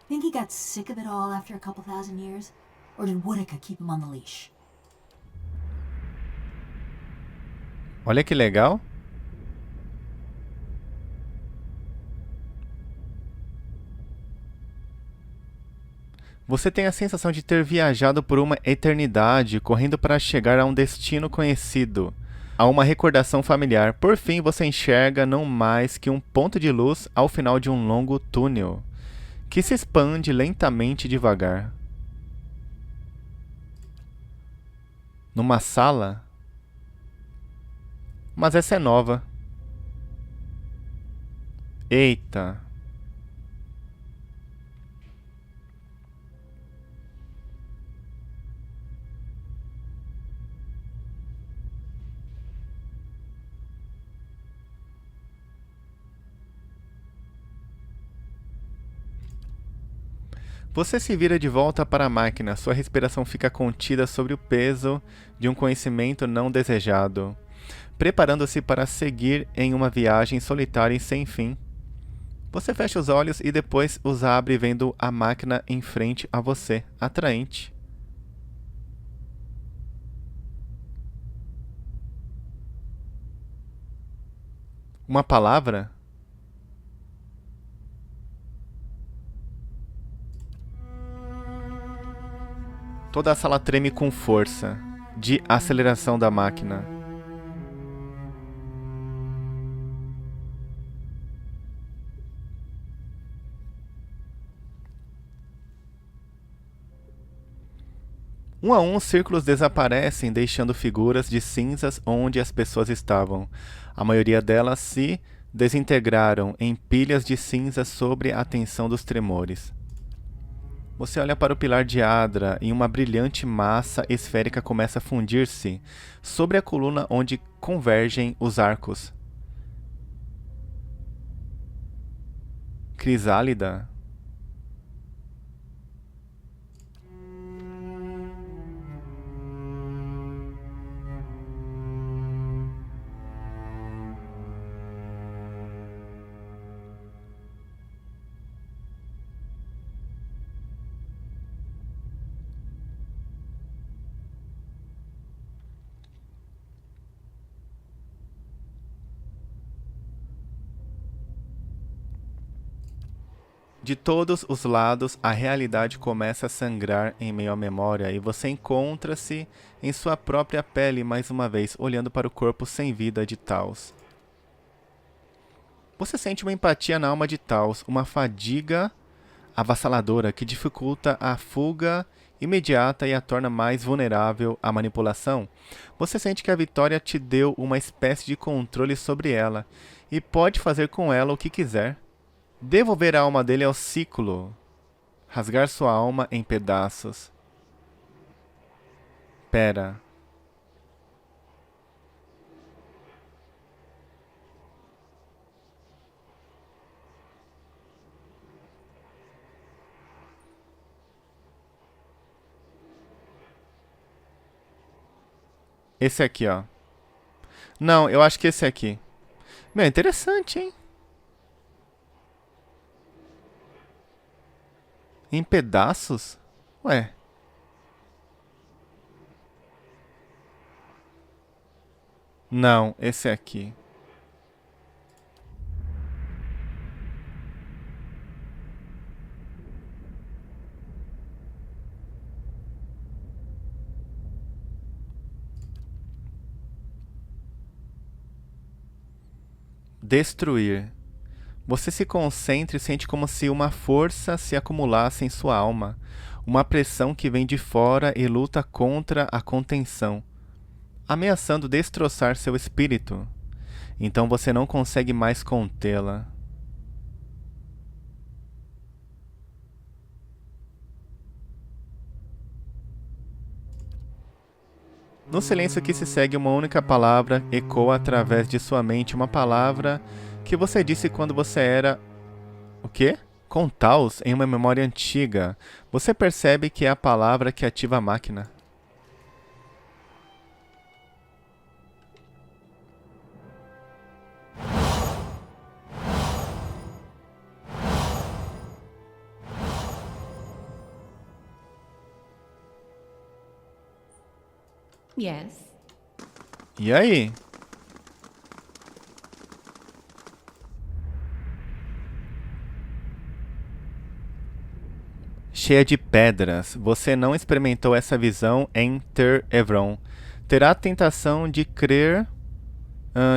Think he got sick of it all after a couple thousand years? Or did Woodica keep him on the leash? Olha que legal. Você tem a sensação de ter viajado por uma eternidade, correndo para chegar a um destino conhecido, a uma recordação familiar. Por fim, você enxerga não mais que um ponto de luz ao final de um longo túnel, que se expande lentamente e devagar. Numa sala? Mas essa é nova. Eita! Você se vira de volta para a máquina, sua respiração fica contida sobre o peso de um conhecimento não desejado, preparando-se para seguir em uma viagem solitária e sem fim. Você fecha os olhos e depois os abre vendo a máquina em frente a você, atraente. Uma palavra? Toda a sala treme com força, de aceleração da máquina. Um a um, círculos desaparecem, deixando figuras de cinzas onde as pessoas estavam. A maioria delas se desintegraram em pilhas de cinzas sob a tensão dos tremores. Você olha para o pilar de Adra e uma brilhante massa esférica começa a fundir-se sobre a coluna onde convergem os arcos. crisálida? De todos os lados, a realidade começa a sangrar em meio à memória e você encontra-se em sua própria pele mais uma vez, olhando para o corpo sem vida de Thaos. Você sente uma empatia na alma de Thaos, uma fadiga avassaladora que dificulta a fuga imediata e a torna mais vulnerável à manipulação. Você sente que a vitória te deu uma espécie de controle sobre ela e pode fazer com ela o que quiser. Devolver a alma dele ao ciclo. Rasgar sua alma em pedaços. Pera. Esse aqui, ó. Não, eu acho que esse aqui. Meu, interessante, hein? Em pedaços? Ué. Não, esse aqui. Destruir. Você se concentra e sente como se uma força se acumulasse em sua alma, uma pressão que vem de fora e luta contra a contenção, ameaçando destroçar seu espírito. Então você não consegue mais contê-la. No silêncio que se segue, uma única palavra ecoa através de sua mente, uma palavra que você disse quando você era... O quê? Com Thaos, em uma memória antiga. Você percebe que é a palavra que ativa a máquina. Yes. E aí? Cheia de pedras, você não experimentou essa visão em Ter Evron. Terá a tentação de crer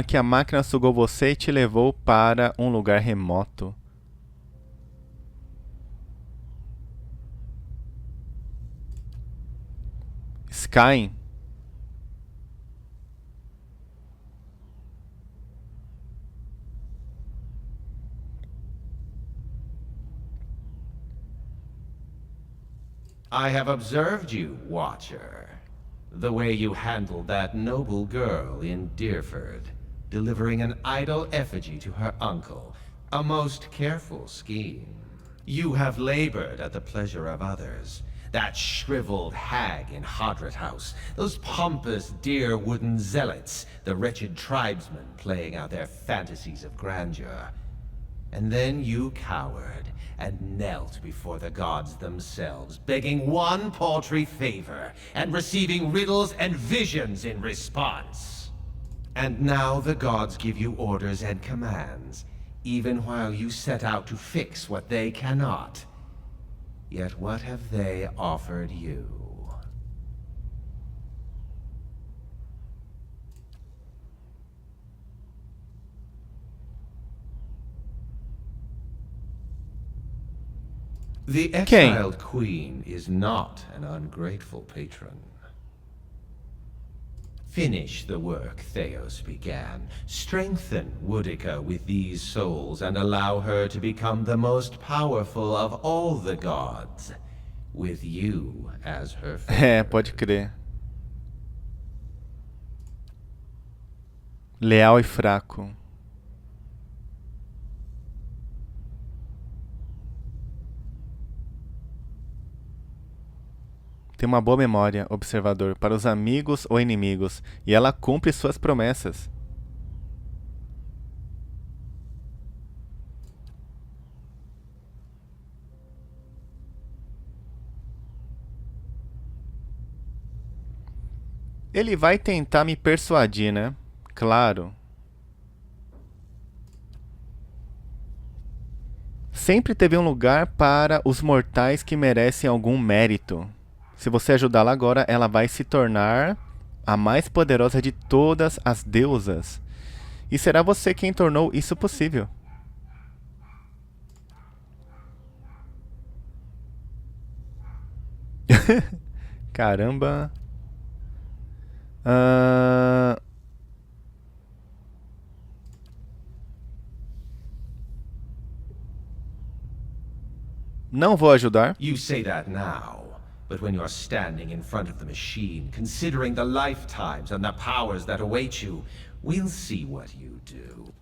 que a máquina sugou você e te levou para um lugar remoto. Sky. I have observed you, Watcher. The way you handled that noble girl in Deerford, delivering an idol effigy to her uncle. A most careful scheme. You have labored at the pleasure of others. That shriveled hag in Hodret House, those pompous deer wooden zealots, the wretched tribesmen playing out their fantasies of grandeur. And then you cowered and knelt before the gods themselves, begging one paltry favor, and receiving riddles and visions in response. And now the gods give you orders and commands, even while you set out to fix what they cannot. Yet what have they offered you? The exiled queen is not an ungrateful patron. Finish the work Thaos began. Strengthen Woodica with these souls and allow her to become the most powerful of all the gods, with you as her favorite. Pode crer. Leal e fraco. Tem uma boa memória, observador, para os amigos ou inimigos, e ela cumpre suas promessas. Ele vai tentar me persuadir, né? Claro. Sempre teve um lugar para os mortais que merecem algum mérito. Se você ajudá-la agora, ela vai se tornar a mais poderosa de todas as deusas. E será você quem tornou isso possível. Caramba. Não vou ajudar. You say that now, but when you're standing in front of the machine, considering the lifetimes and the powers that await you, we'll see what you do.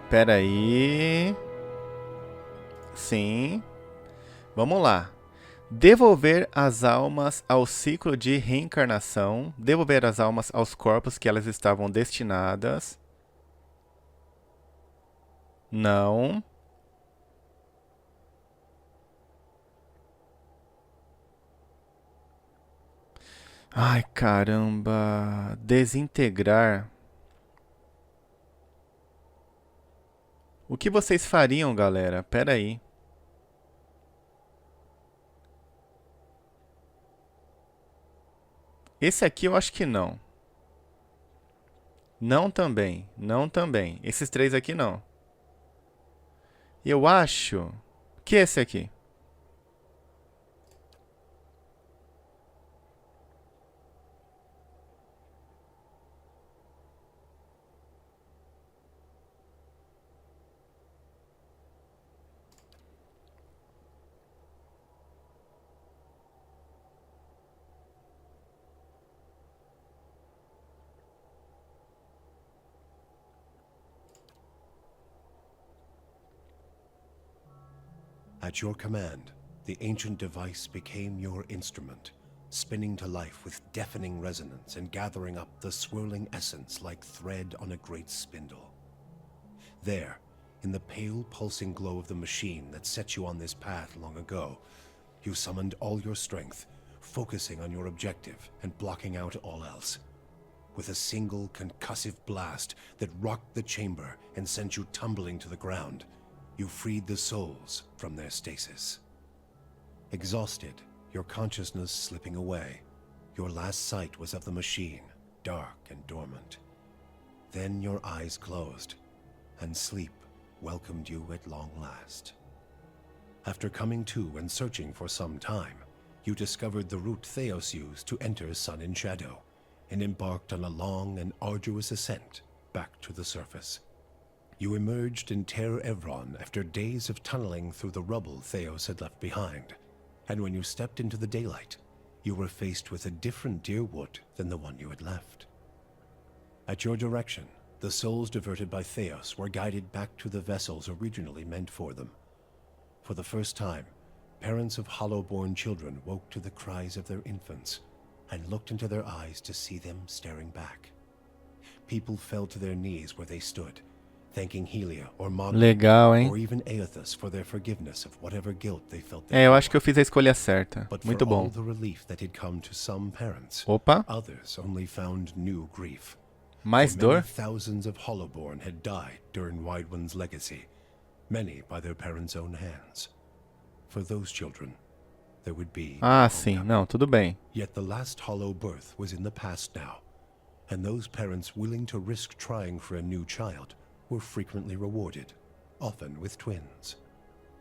Pera aí. Sim. Vamos lá. Devolver as almas ao ciclo de reencarnação. Devolver as almas aos corpos que elas estavam destinadas. Não. Ai, caramba. Desintegrar. O que vocês fariam, galera? Pera aí. Esse aqui eu acho que não. Não também. Não também. Esses três aqui não. Eu acho que esse aqui. At your command, the ancient device became your instrument, spinning to life with deafening resonance and gathering up the swirling essence like thread on a great spindle. There, in the pale, pulsing glow of the machine that set you on this path long ago, you summoned all your strength, focusing on your objective and blocking out all else. With a single concussive blast that rocked the chamber and sent you tumbling to the ground, you freed the souls from their stasis. Exhausted, your consciousness slipping away, your last sight was of the machine, dark and dormant. Then your eyes closed, and sleep welcomed you at long last. After coming to and searching for some time, you discovered the route Thaos used to enter Sun and Shadow, and embarked on a long and arduous ascent back to the surface. You emerged in Ter Evron after days of tunneling through the rubble Thaos had left behind, and when you stepped into the daylight, you were faced with a different Deerwood than the one you had left. At your direction, the souls diverted by Thaos were guided back to the vessels originally meant for them. For the first time, parents of hollow-born children woke to the cries of their infants, and looked into their eyes to see them staring back. People fell to their knees where they stood, thanking Helia or Moldam, Legal, hein? or even Aethys for their forgiveness of whatever guilt they felt. Eu acho que eu fiz a escolha certa. But Muito for all bom. the relief that had come to some parents, Opa. others only found new grief. Mais For many dor? thousands of Hollowborn had died during Wide One's legacy, many by their parents' own hands. For those children, there would be Ah, sim. Não, tudo bem. Yet the last Hollow birth was in the past now, and those parents willing to risk trying for a new child were frequently rewarded, often with twins.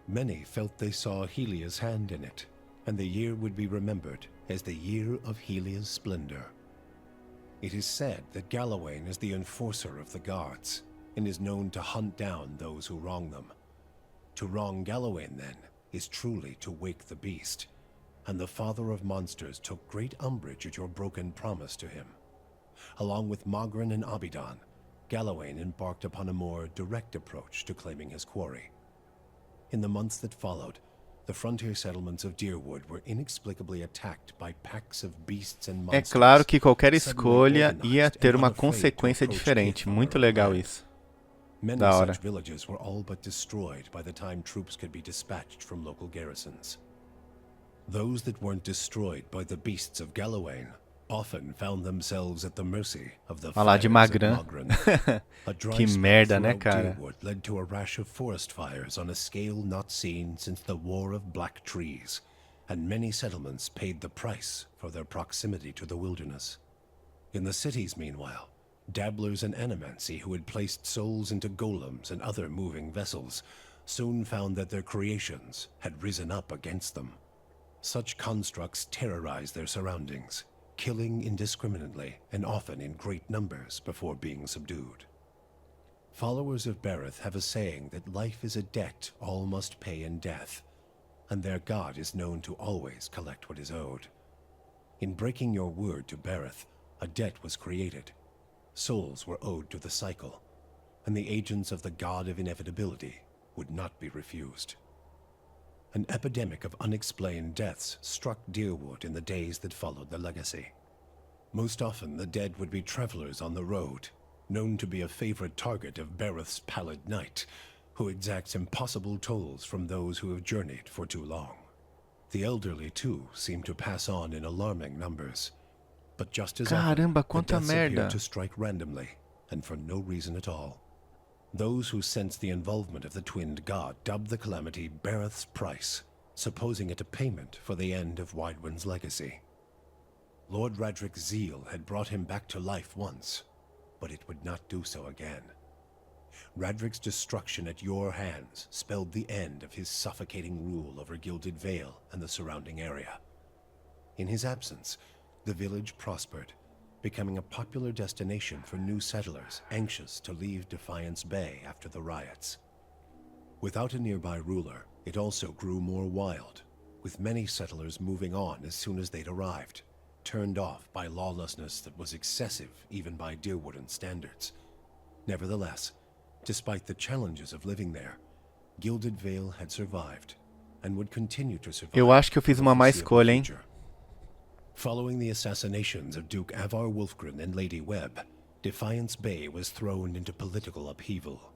Many felt they saw Helia's hand in it, and the year would be remembered as the year of Helia's splendor. It is said that Galawain is the enforcer of the gods, and is known to hunt down those who wrong them. To wrong Galawain, then, is truly to wake the beast, and the father of monsters took great umbrage at your broken promise to him. Along with Mogren and Abidan, Galawain embarked upon a more direct approach to claiming his quarry. In the months that followed, the frontier settlements of Deerwood were inexplicably attacked by packs of beasts and É monsters. claro que qualquer escolha ia ter uma consequência diferente. Muito legal isso. Many Da hora. such villages were all but destroyed by the time troops could be dispatched from local garrisons. Those that weren't destroyed by the beasts of Galawain often found themselves at the mercy of the Olha lá, de fires of Magran. Mogren. A dry Que spell merda, né, throughout cara? Deerwood led to a rash of forest fires on a scale not seen since the War of Black Trees, and many settlements paid the price for their proximity to the wilderness. In the cities, meanwhile, dabblers in animancy who had placed souls into golems and other moving vessels soon found that their creations had risen up against them. Such constructs terrorized their surroundings, killing indiscriminately and often in great numbers before being subdued. Followers of Bereth have a saying that life is a debt all must pay in death, and their god is known to always collect what is owed. In breaking your word to Bereth, a debt was created. Souls were owed to the cycle, and the agents of the god of inevitability would not be refused. An epidemic of unexplained deaths struck Deerwood in the days that followed the legacy. Most often, the dead would be travelers on the road, known to be a favorite target of Bereth's pallid knight, who exacts impossible tolls from those who have journeyed for too long. The elderly, too, seem to pass on in alarming numbers. But just as Caramba, often, the quanta deaths appear merda. to strike randomly, and for no reason at all. Those who sense the involvement of the twinned god dubbed the calamity Bereth's Price, supposing it a payment for the end of Widewind's legacy. Lord Radric's zeal had brought him back to life once, but it would not do so again. Radric's destruction at your hands spelled the end of his suffocating rule over Gilded Vale and the surrounding area. In his absence, the village prospered, becoming a popular destination for new settlers anxious to leave Defiance Bay after the riots. Without a nearby ruler, it also grew more wild, with many settlers moving on as soon as they'd arrived, turned off by lawlessness that was excessive even by Deerwooden standards. Nevertheless, despite the challenges of living there, Gilded Vale had survived, and would continue to survive. Eu acho que eu fiz uma má escolha, hein? Following the assassinations of Duke Avar Wolfgren and Lady Webb, Defiance Bay was thrown into political upheaval.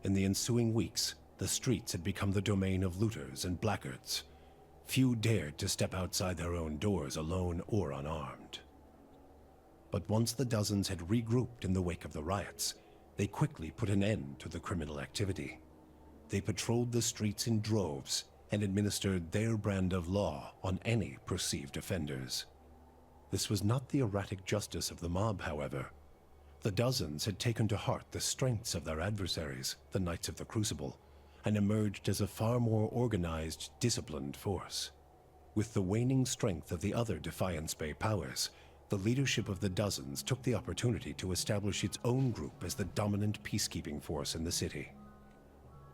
In the ensuing weeks, the streets had become the domain of looters and blackguards. Few dared to step outside their own doors alone or unarmed. But once the dozens had regrouped in the wake of the riots, they quickly put an end to the criminal activity. They patrolled the streets in droves and administered their brand of law on any perceived offenders. This was not the erratic justice of the mob, however. The dozens had taken to heart the strengths of their adversaries, the Knights of the Crucible, and emerged as a far more organized, disciplined force. With the waning strength of the other Defiance Bay powers, the leadership of the dozens took the opportunity to establish its own group as the dominant peacekeeping force in the city.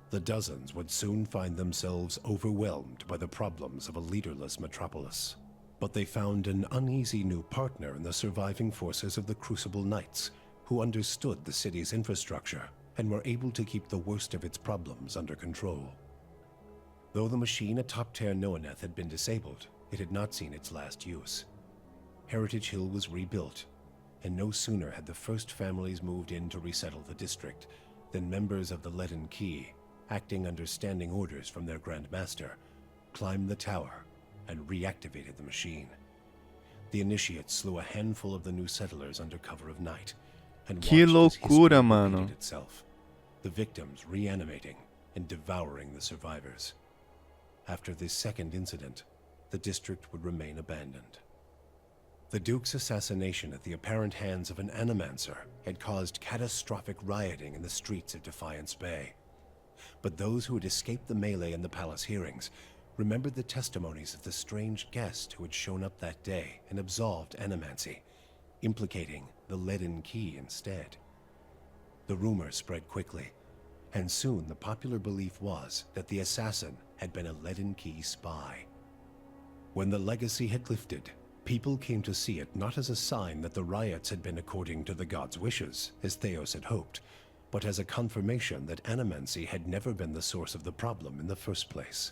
The dozens would soon find themselves overwhelmed by the problems of a leaderless metropolis. But they found an uneasy new partner in the surviving forces of the Crucible Knights, who understood the city's infrastructure and were able to keep the worst of its problems under control. Though the machine atop Ter Noaneth had been disabled, it had not seen its last use. Heritage Hill was rebuilt, and no sooner had the first families moved in to resettle the district than members of the Leaden Key, acting under standing orders from their Grand Master, climbed the tower and reactivated the machine. The initiates slew a handful of the new settlers under cover of night, and Que watched as loucura, history mano. repeated itself, the victims reanimating and devouring the survivors. After this second incident, the district would remain abandoned. The Duke's assassination at the apparent hands of an animancer had caused catastrophic rioting in the streets of Defiance Bay. But those who had escaped the melee in the palace hearings remembered the testimonies of the strange guest who had shown up that day and absolved animancy, implicating the Leaden Key instead. The rumor spread quickly, and soon the popular belief was that the assassin had been a Leaden Key spy. When the legacy had lifted, people came to see it not as a sign that the riots had been according to the gods' wishes, as Thaos had hoped, but as a confirmation that animancy had never been the source of the problem in the first place.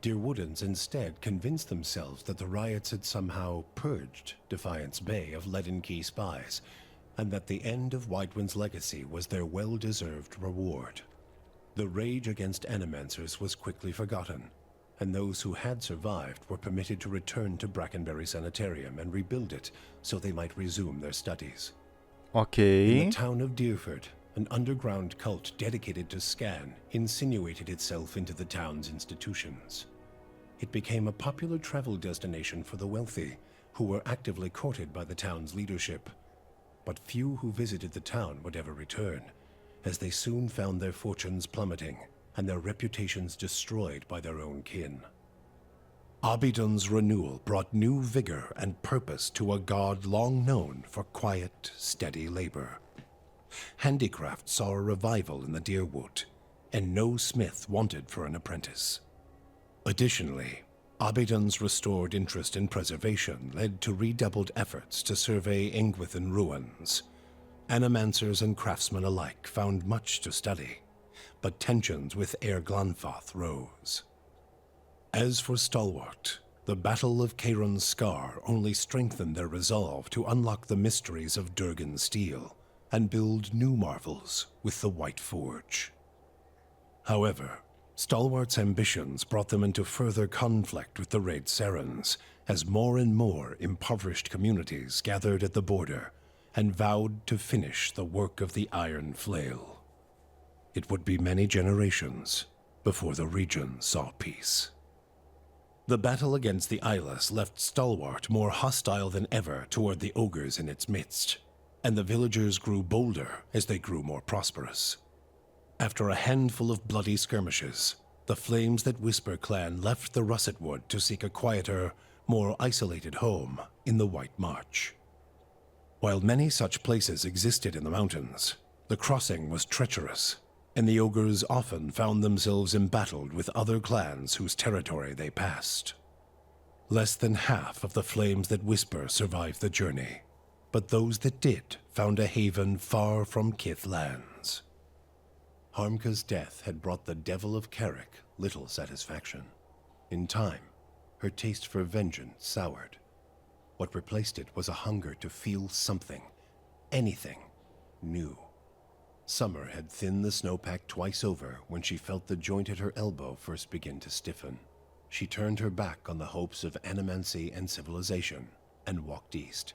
Deerwoodans instead convinced themselves that the riots had somehow purged Defiance Bay of Leaden Key spies, and that the end of Whitewind's legacy was their well-deserved reward. The rage against animancers was quickly forgotten, and those who had survived were permitted to return to Brackenbury Sanitarium and rebuild it so they might resume their studies. Ok. In the town of Deerford, an underground cult dedicated to Scan insinuated itself into the town's institutions. It became a popular travel destination for the wealthy, who were actively courted by the town's leadership. But few who visited the town would ever return, as they soon found their fortunes plummeting and their reputations destroyed by their own kin. Abidon's renewal brought new vigor and purpose to a god long known for quiet, steady labor. Handicraft saw a revival in the Deerwood, and no smith wanted for an apprentice. Additionally, Abidon's restored interest in preservation led to redoubled efforts to survey Engwithan ruins. Animancers and craftsmen alike found much to study, but tensions with Aer Glanfath rose. As for Stalwart, the Battle of Caeron's Scar only strengthened their resolve to unlock the mysteries of Durgan steel and build new marvels with the White Forge. However, Stalwart's ambitions brought them into further conflict with the Raid Serens, as more and more impoverished communities gathered at the border and vowed to finish the work of the Iron Flail. It would be many generations before the region saw peace. The battle against the Eyeless left Stalwart more hostile than ever toward the ogres in its midst, and the villagers grew bolder as they grew more prosperous. After a handful of bloody skirmishes, the Flames That Whisper clan left the Russet Wood to seek a quieter, more isolated home in the White March. While many such places existed in the mountains, the crossing was treacherous, and the ogres often found themselves embattled with other clans whose territory they passed. Less than half of the Flames That Whisper survived the journey, but those that did found a haven far from Kith lands. Harmka's death had brought the Devil of Carrick little satisfaction. In time, her taste for vengeance soured. What replaced it was a hunger to feel something, anything, new. Summer had thinned the snowpack twice over when she felt the joint at her elbow first begin to stiffen. She turned her back on the hopes of animancy and civilization and walked east.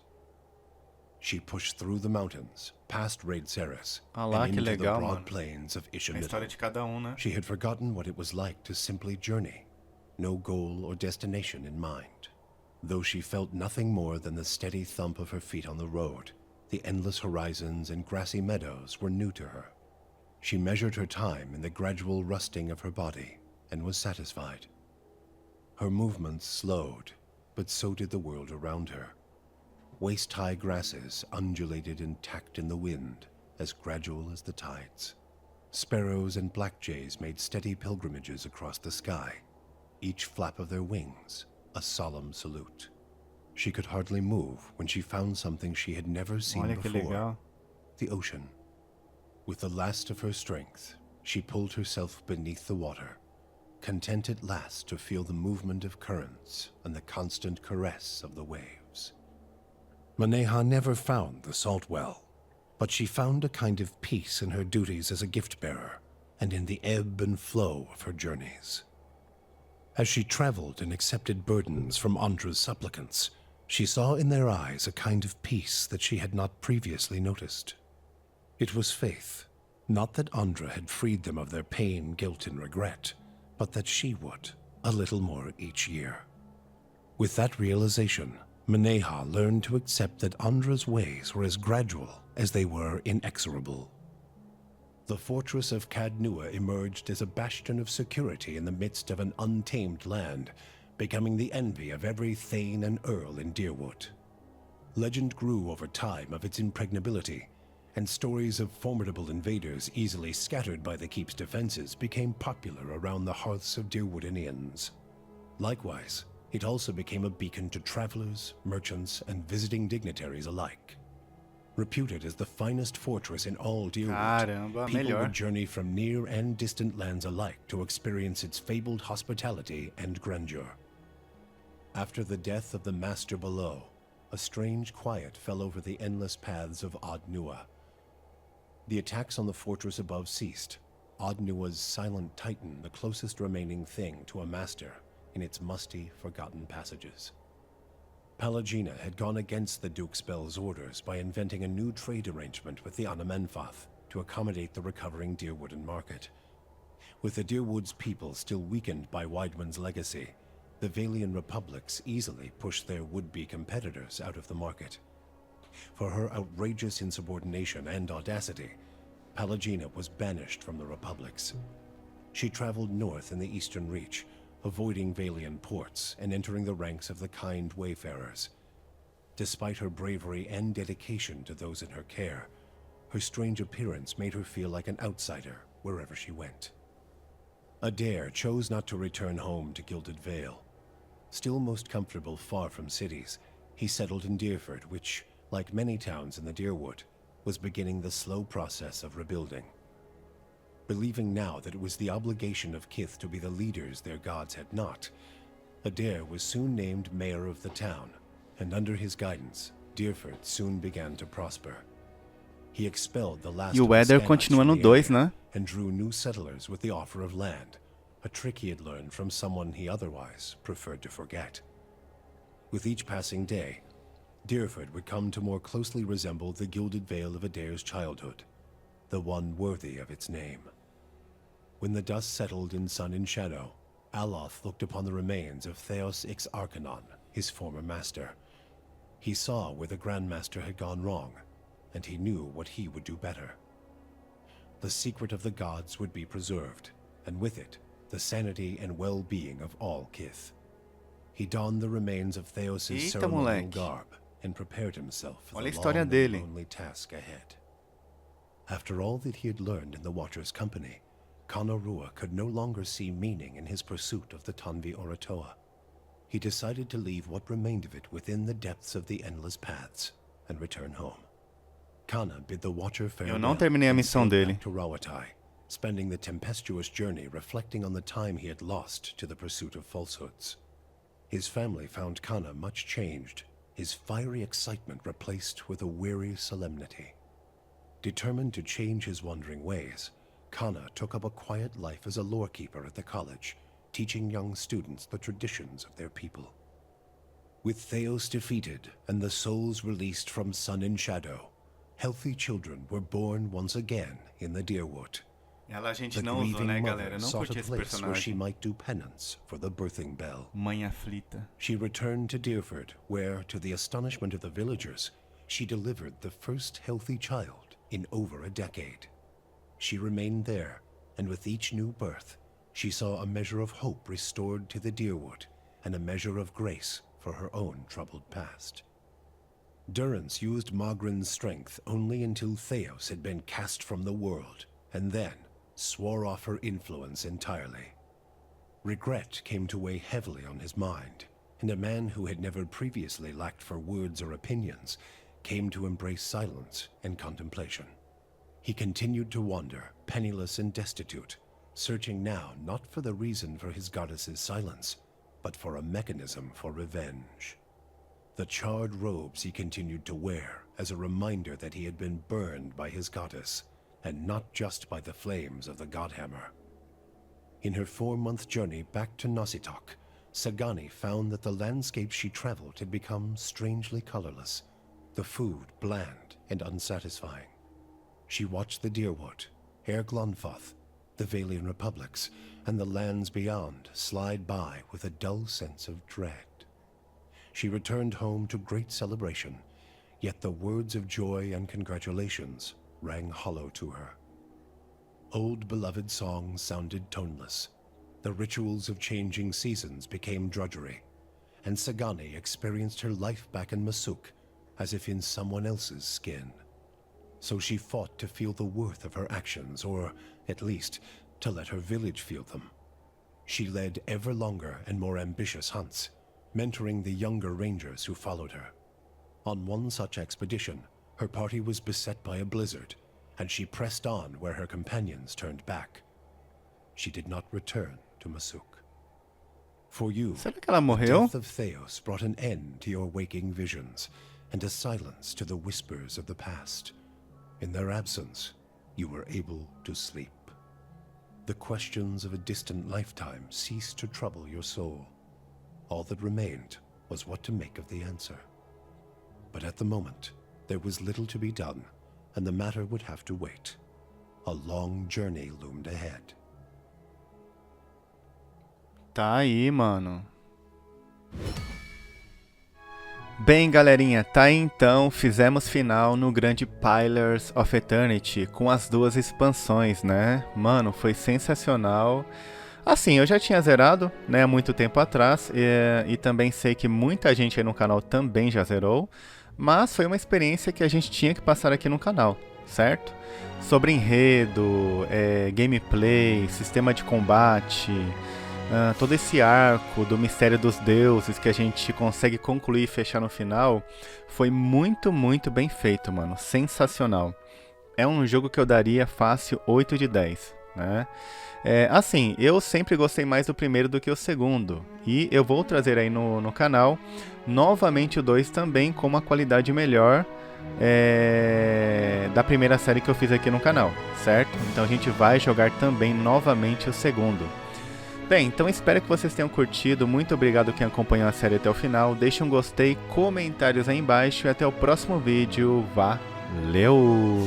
She pushed through the mountains, past Raid Ceres, and into the broad plains of Ishimidal. She had forgotten what it was like to simply journey, no goal or destination in mind. Though she felt nothing more than the steady thump of her feet on the road, the endless horizons and grassy meadows were new to her. She measured her time in the gradual rusting of her body and was satisfied. Her movements slowed, but so did the world around her. Waist-high grasses undulated and tacked in the wind, as gradual as the tides. Sparrows and blackjays made steady pilgrimages across the sky, each flap of their wings a solemn salute. She could hardly move when she found something she had never seen before, the ocean. With the last of her strength, she pulled herself beneath the water, content at last to feel the movement of currents and the constant caress of the waves. Maneha never found the salt well, but she found a kind of peace in her duties as a gift-bearer and in the ebb and flow of her journeys. As she traveled and accepted burdens from Andra's supplicants, she saw in their eyes a kind of peace that she had not previously noticed. It was faith, not that Andra had freed them of their pain, guilt, and regret, but that she would, a little more each year. With that realization, Maneha learned to accept that Andra's ways were as gradual as they were inexorable. The fortress of Cadnua emerged as a bastion of security in the midst of an untamed land, becoming the envy of every thane and earl in Deerwood. Legend grew over time of its impregnability, and stories of formidable invaders easily scattered by the keep's defenses became popular around the hearths of Deerwoodanians. Likewise, It also became a beacon to travelers, merchants, and visiting dignitaries alike. Reputed as the finest fortress in all Deerwood, Caramba, people melhor. would journey from near and distant lands alike to experience its fabled hospitality and grandeur. After the death of the master below, a strange quiet fell over the endless paths of Ad-Nua. The attacks on the fortress above ceased, Ad-Nua's silent titan the closest remaining thing to a master in its musty, forgotten passages. Pallegina had gone against the Duke's Bell's orders by inventing a new trade arrangement with the Anamenfath to accommodate the recovering Deerwooden market. With the Deerwood's people still weakened by Weidman's legacy, the Valian republics easily pushed their would-be competitors out of the market. For her outrageous insubordination and audacity, Pallegina was banished from the republics. She traveled north in the Eastern Reach, avoiding Valian ports and entering the ranks of the kind wayfarers. Despite her bravery and dedication to those in her care, her strange appearance made her feel like an outsider wherever she went. Adair chose not to return home to Gilded Vale. Still most comfortable far from cities, he settled in Deerford, which, like many towns in the Deerwood, was beginning the slow process of rebuilding. Believing now that it was the obligation of Kith to be the leaders their gods had not, Adair was soon named mayor of the town, and under his guidance, Deerford soon began to prosper. He expelled the last E o of the Éder Scannites continua no from the 2, area né? and drew new settlers with the offer of land, a trick he had learned from someone he otherwise preferred to forget. With each passing day, Deerford would come to more closely resemble the Gilded Vale of Adair's childhood, the one worthy of its name. When the dust settled in sun and shadow, Aloth looked upon the remains of Thaos Ix Arcanon, his former master. He saw where the Grandmaster had gone wrong, and he knew what he would do better. The secret of the gods would be preserved, and with it, the sanity and well-being of all Kith. He donned the remains of Thaos' Eita, ceremonial moleque. garb and prepared himself for Olha a the história long and dele. lonely task ahead. After all that he had learned in the Watcher's company, Kanorua could no longer see meaning in his pursuit of the Tanvi Oratoa. He decided to leave what remained of it within the depths of the endless paths and return home. Kana bid the Watcher farewell Eu não terminei a and missão sailed dele. back to Rawatai, spending the tempestuous journey reflecting on the time he had lost to the pursuit of falsehoods. His family found Kana much changed, his fiery excitement replaced with a weary solemnity. Determined to change his wandering ways, Kana took up a quiet life as a lorekeeper at the college, teaching young students the traditions of their people. With Thaos defeated and the souls released from sun and shadow, healthy children were born once again in the Deerwood. Ela a gente The não usou, grieving né, mother galera? Eu não sought curti a esse place where she personagem. might do penance for the birthing bell. Mãe aflita. She returned to Deerford, where, to the astonishment of the villagers, she delivered the first healthy child in over a decade. She remained there, and with each new birth, she saw a measure of hope restored to the Deerwood, and a measure of grace for her own troubled past. Durrance used Magrin's strength only until Thaos had been cast from the world, and then swore off her influence entirely. Regret came to weigh heavily on his mind, and a man who had never previously lacked for words or opinions came to embrace silence and contemplation. He continued to wander, penniless and destitute, searching now not for the reason for his goddess's silence, but for a mechanism for revenge. The charred robes he continued to wear as a reminder that he had been burned by his goddess, and not just by the flames of the Godhammer. In her 4-month journey back to Nositoc, Sagani found that the landscapes she traveled had become strangely colorless, the food bland and unsatisfying. She watched the Deerwood, Air Glonfoth, the Valian republics, and the lands beyond slide by with a dull sense of dread. She returned home to great celebration, yet the words of joy and congratulations rang hollow to her. Old beloved songs sounded toneless. The rituals of changing seasons became drudgery, and Sagani experienced her life back in Masuk as if in someone else's skin. So she fought to feel the worth of her actions, or, at least, to let her village feel them. She led ever longer and more ambitious hunts, mentoring the younger rangers who followed her. On one such expedition, her party was beset by a blizzard, and she pressed on where her companions turned back. She did not return to Masuk. For you, Será que ela the morreu? death of Thaos brought an end to your waking visions, and a silence to the whispers of the past. In their absence, you were able to sleep. The questions of a distant lifetime ceased to trouble your soul. All that remained was what to make of the answer. But at the moment, there was little to be done, and the matter would have to wait. A long journey loomed ahead. Tá aí, mano. Bem, galerinha, tá aí então, fizemos final no grande Pillars of Eternity com as 2 expansões, né? Mano, foi sensacional. Assim, eu já tinha zerado, né, há muito tempo atrás, e também sei que muita gente aí no canal também já zerou, mas foi uma experiência que a gente tinha que passar aqui no canal, certo? Sobre enredo, gameplay, sistema de combate, todo esse arco do mistério dos deuses que a gente consegue concluir e fechar no final, foi muito, muito bem feito, mano. Sensacional. É um jogo que eu daria fácil 8 de 10, né? Assim, eu sempre gostei mais do primeiro do que o segundo, e eu vou trazer aí no canal novamente o 2 também com uma qualidade melhor da primeira série que eu fiz aqui no canal, certo? Então a gente vai jogar também novamente o segundo. Bem, então espero que vocês tenham curtido, muito obrigado quem acompanhou a série até o final, deixe um gostei, comentários aí embaixo e até o próximo vídeo, valeu!